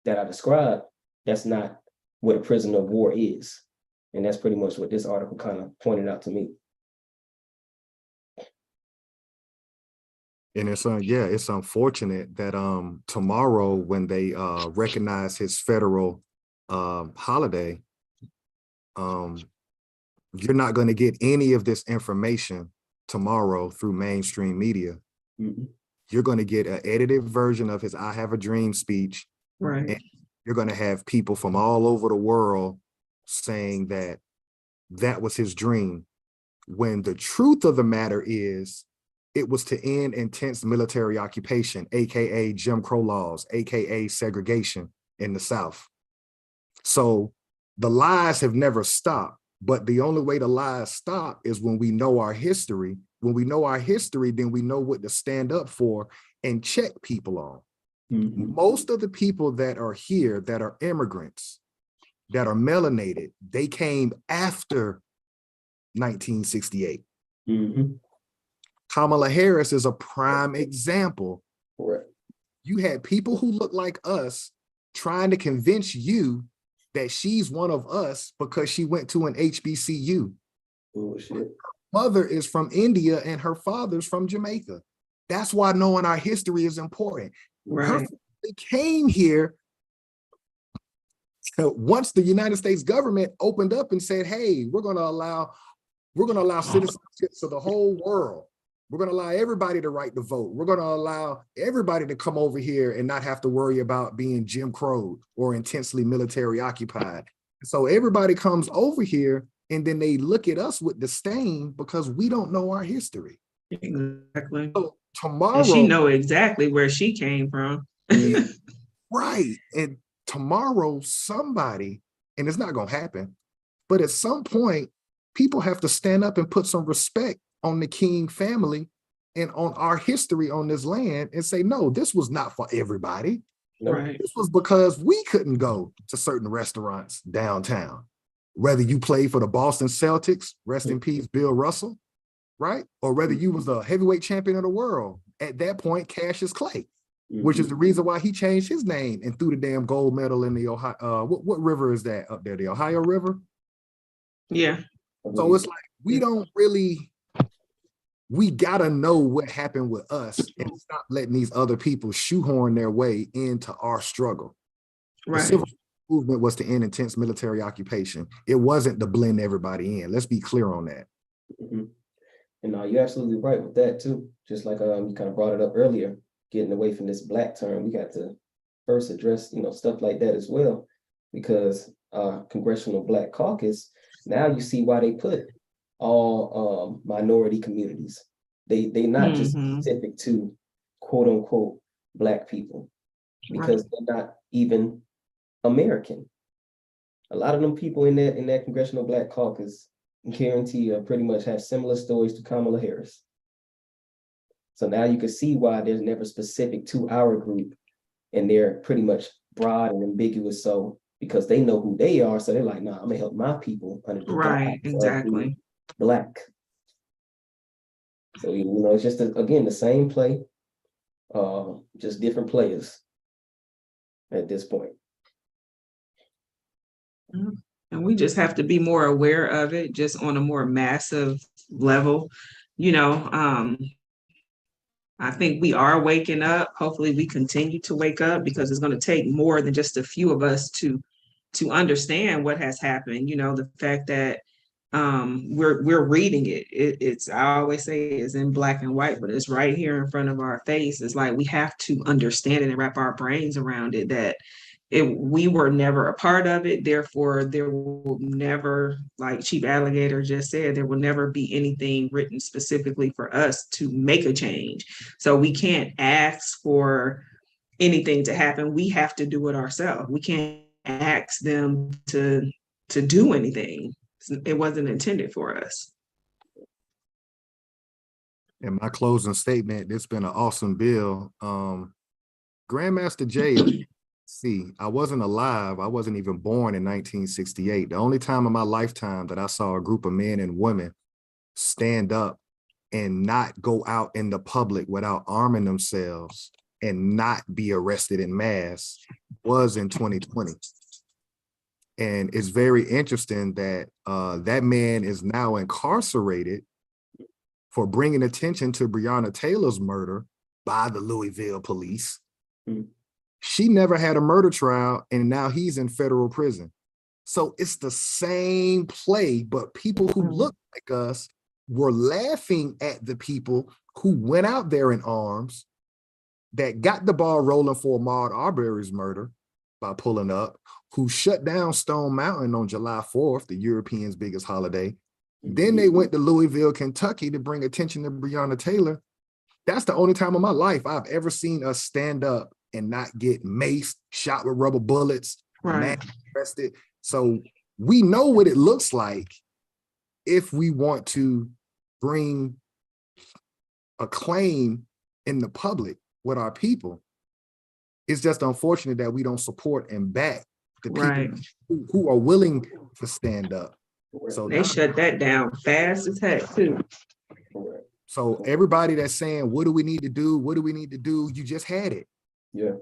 that I described, that's not what a prisoner of war is. And that's pretty much what this article kind of pointed out to me. And it's it's unfortunate that tomorrow, when they recognize his federal holiday, you're not going to get any of this information tomorrow through mainstream media. Mm-hmm. You're going to get an edited version of his "I Have a Dream" speech. Right. And you're going to have people from all over the world saying that that was his dream, when the truth of the matter is it was to end intense military occupation, aka Jim Crow laws, aka segregation in the South. So the lies have never stopped, but the only way the lies stop is when we know our history. When we know our history, then we know what to stand up for and check people on. Mm-hmm. Most of the people that are here, that are immigrants, that are melanated, they came after 1968. Mm-hmm. Kamala Harris is a prime example. Correct. You had people who look like us trying to convince you that she's one of us because she went to an HBCU. Bullshit. Mother is from India and her father's from Jamaica. That's why knowing our history is important. Right. Her family came here once the United States government opened up and said, hey, we're going to allow citizenship to the whole world. We're going to allow everybody to right to vote. We're going to allow everybody to come over here and not have to worry about being Jim Crow or intensely military occupied. So everybody comes over here and then they look at us with disdain because we don't know our history. Exactly. So tomorrow, and she know exactly where she came from. Right. And tomorrow somebody, and it's not going to happen, but at some point, people have to stand up and put some respect on the King family and on our history on this land and say, no, this was not for everybody. Right. This was because we couldn't go to certain restaurants downtown. Whether you played for the Boston Celtics, rest in peace, Bill Russell, right? Or whether you was the heavyweight champion of the world, at that point, Cassius Clay, which is the reason why he changed his name and threw the damn gold medal in the Ohio. What river is that up there? The Ohio River? Yeah. So it's like, we don't really, we gotta know what happened with us and stop letting these other people shoehorn their way into our struggle. Right. The civil rights movement was to end intense military occupation. It wasn't to blend everybody in. Let's be clear on that. Mm-hmm. And you're absolutely right with that too. Just like you kind of brought it up earlier, getting away from this black term, we got to first address, stuff like that as well, because Congressional Black Caucus, now you see why they put all minority communities. They're not just specific to quote unquote Black people, because they're not even American. A lot of them people in that Congressional Black Caucus, guarantee pretty much have similar stories to Kamala Harris. So now you can see why they're never specific to our group, and they're pretty much broad and ambiguous. So because they know who they are. So they're like, nah, I'm gonna help my people under the Right, guise of exactly. being Black. So, you know, it's just, again, the same play, just different players at this point. And we just have to be more aware of it, just on a more massive level. You know, I think we are waking up. Hopefully we continue to wake up, because it's going to take more than just a few of us to understand what has happened. You know, the fact that we're reading it. It's, I always say, it's in black and white, but it's right here in front of our face. It's like we have to understand it and wrap our brains around it, that we were never a part of it. Therefore, there will never, like Chief Alligator just said, there will never be anything written specifically for us to make a change. So we can't ask for anything to happen. We have to do it ourselves. We can't ask them to do anything. It wasn't intended for us. In my closing statement, it's been an awesome bill. Grandmaster Jay, see, I wasn't alive. I wasn't even born in 1968. The only time in my lifetime that I saw a group of men and women stand up and not go out in the public without arming themselves and not be arrested in mass was in 2020. And it's very interesting that that man is now incarcerated for bringing attention to Breonna Taylor's murder by the Louisville police. Mm. She never had a murder trial, and now he's in federal prison. So it's the same play, but people who look like us were laughing at the people who went out there in arms, that got the ball rolling for Ahmaud Arbery's murder by pulling up, who shut down Stone Mountain on July 4th, the Europeans' biggest holiday. Then they went to Louisville, Kentucky to bring attention to Breonna Taylor. That's the only time in my life I've ever seen us stand up and not get maced, shot with rubber bullets, Right. arrested. So we know what it looks like if we want to bring a claim in the public with our people. It's just unfortunate that we don't support and back the people Right. who are willing to stand up. So They shut that down fast as heck too. So everybody that's saying, what do we need to do? What do we need to do? You just had it. Yeah.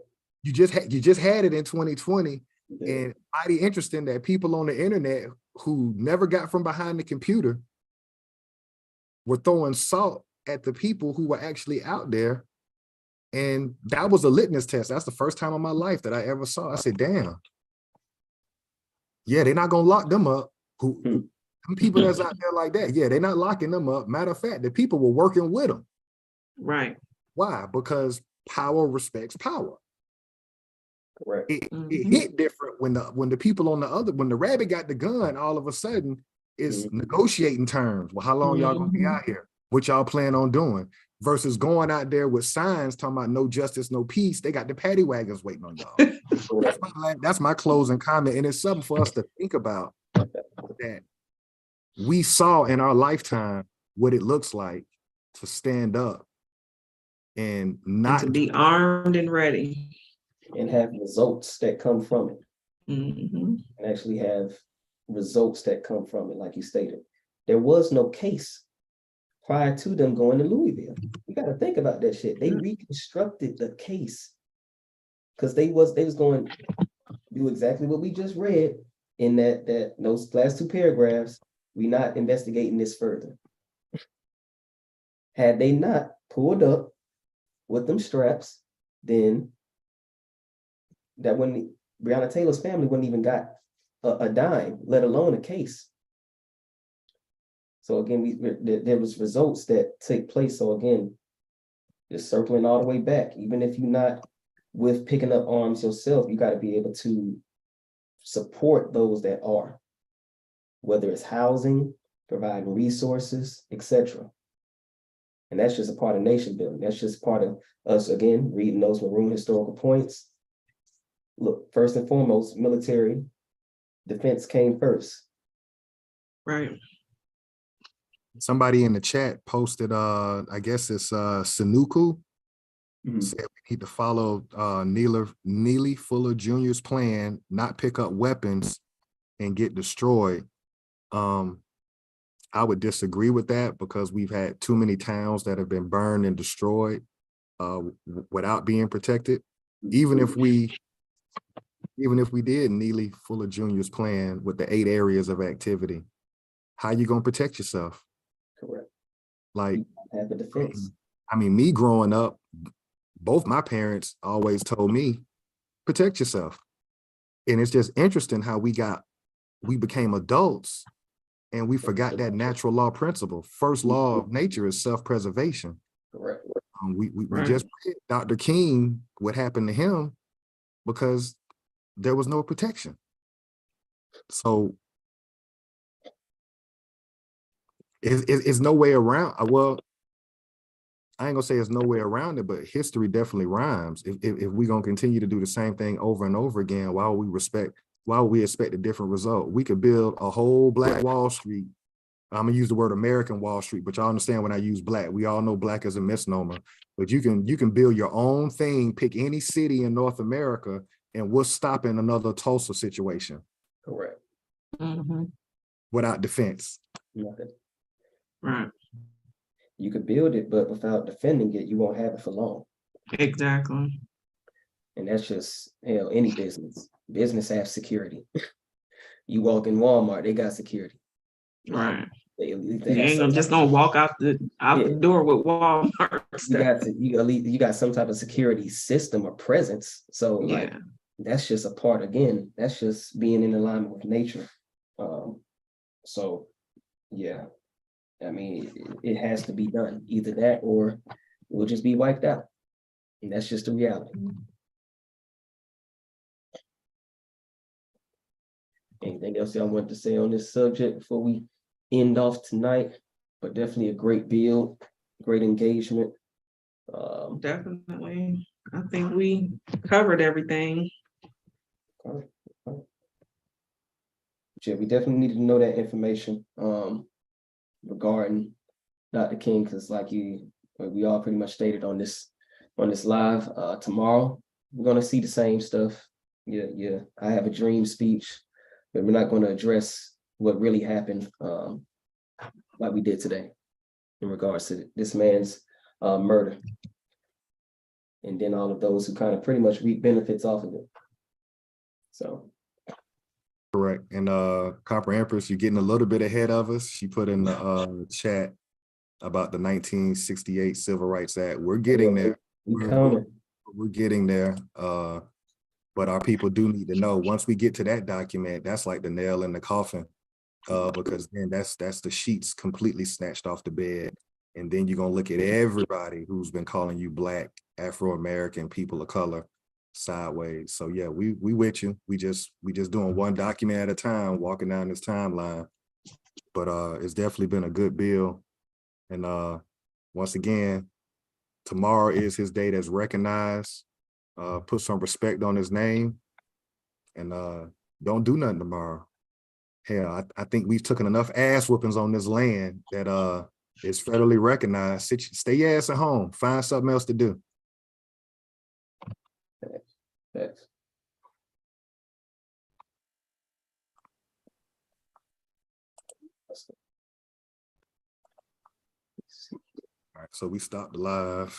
You just had it in 2020. Yeah. And mighty interesting that people on the internet who never got from behind the computer were throwing salt at the people who were actually out there. And that was a litmus test. That's the first time in my life that I ever saw. I said, damn. Yeah, they're not gonna lock them up. Who people that's out there like that? Yeah, they're not locking them up. Matter of fact, the people were working with them. Right. Why? Because power respects power. Correct. It hit different when the people on the other, when the rabbit got the gun, all of a sudden it's negotiating terms. Well, how long y'all gonna be out here? What y'all plan on doing? Versus going out there with signs talking about no justice, no peace. They got the paddy wagons waiting on y'all. That's my closing comment. And it's something for us to think about, that we saw in our lifetime what it looks like to stand up and not to be armed and ready. And have results that come from it. Mm-hmm. And actually have results that come from it, like you stated. There was no case prior to them going to Louisville. You got to think about that shit. They reconstructed the case because they was going to do exactly what we just read in that those last two paragraphs. We not investigating this further. Had they not pulled up with them straps, then that when Breonna Taylor's family wouldn't even got a dime, let alone a case. So again, there was results that take place. So again, just circling all the way back, even if you're not with picking up arms yourself, you got to be able to support those that are, whether it's housing, providing resources, etc. And that's just a part of nation building. That's just part of us, again, reading those maroon historical points. Look, first and foremost, military defense came first. Right. Somebody in the chat posted, I guess it's Sanuku. said we need to follow Neely Fuller Jr.'s plan, not pick up weapons and get destroyed. I would disagree with that because we've had too many towns that have been burned and destroyed without being protected. Even if we did Neely Fuller Jr.'s plan with the 8 areas of activity, how you gonna protect yourself? Correct. Like, You have a defense. I mean, me growing up, both my parents always told me, protect yourself. And it's just interesting how we became adults and we forgot that natural law principle. First law of nature is self-preservation. Correct. We Right. just read Dr. King, what happened to him because there was no protection. So it's no way around. Well, I ain't gonna say there's no way around it, but history definitely rhymes. If we're gonna continue to do the same thing over and over again, why would we expect a different result? We could build a whole Black Wall Street. I'm gonna use the word American Wall Street, but y'all understand when I use black. We all know black is a misnomer, but you can build your own thing, pick any city in North America, and what's stopping another Tulsa situation Correct. without defense? Nothing. Right. You could build it, but without defending it, you won't have it for long. Exactly. And that's just, hell, any business. Business have security. You walk in Walmart, they got security. Right. They You have ain't some just type gonna of- walk out the Yeah. door with Walmart. you got some type of security system or presence. So like Yeah. that's just a part, again, that's just being in alignment with nature. So yeah, I mean, it has to be done. Either that or we'll just be wiped out. And that's just the reality. Anything else y'all want to say on this subject before we end off tonight? But definitely a great build, great engagement. Definitely. I think we covered everything. Yeah, we definitely need to know that information regarding Dr. King, because we all pretty much stated on this live. Tomorrow we're gonna see the same stuff. Yeah. I have a dream speech, but we're not going to address what really happened like we did today in regards to this man's murder. And then all of those who kind of pretty much reap benefits off of it. So. Correct. And Copper Empress, you're getting a little bit ahead of us. She put in the chat about the 1968 Civil Rights Act. We're getting there. We're getting there. But our people do need to know, once we get to that document, that's like the nail in the coffin, because then that's the sheets completely snatched off the bed. And then you're gonna look at everybody who's been calling you Black, Afro-American, people of color sideways. So yeah, we with you. We just doing one document at a time, walking down this timeline. But it's definitely been a good bill. And once again, tomorrow is his day that's recognized. Put some respect on his name, and don't do nothing tomorrow. Hell, I think we've taken enough ass whoopings on this land that is federally recognized. Stay your ass at home. Find something else to do. Thanks. All right, so we stopped the live.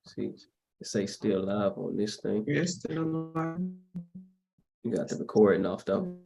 See, it say still live on this thing. Yes, still alive. You got the recording off though.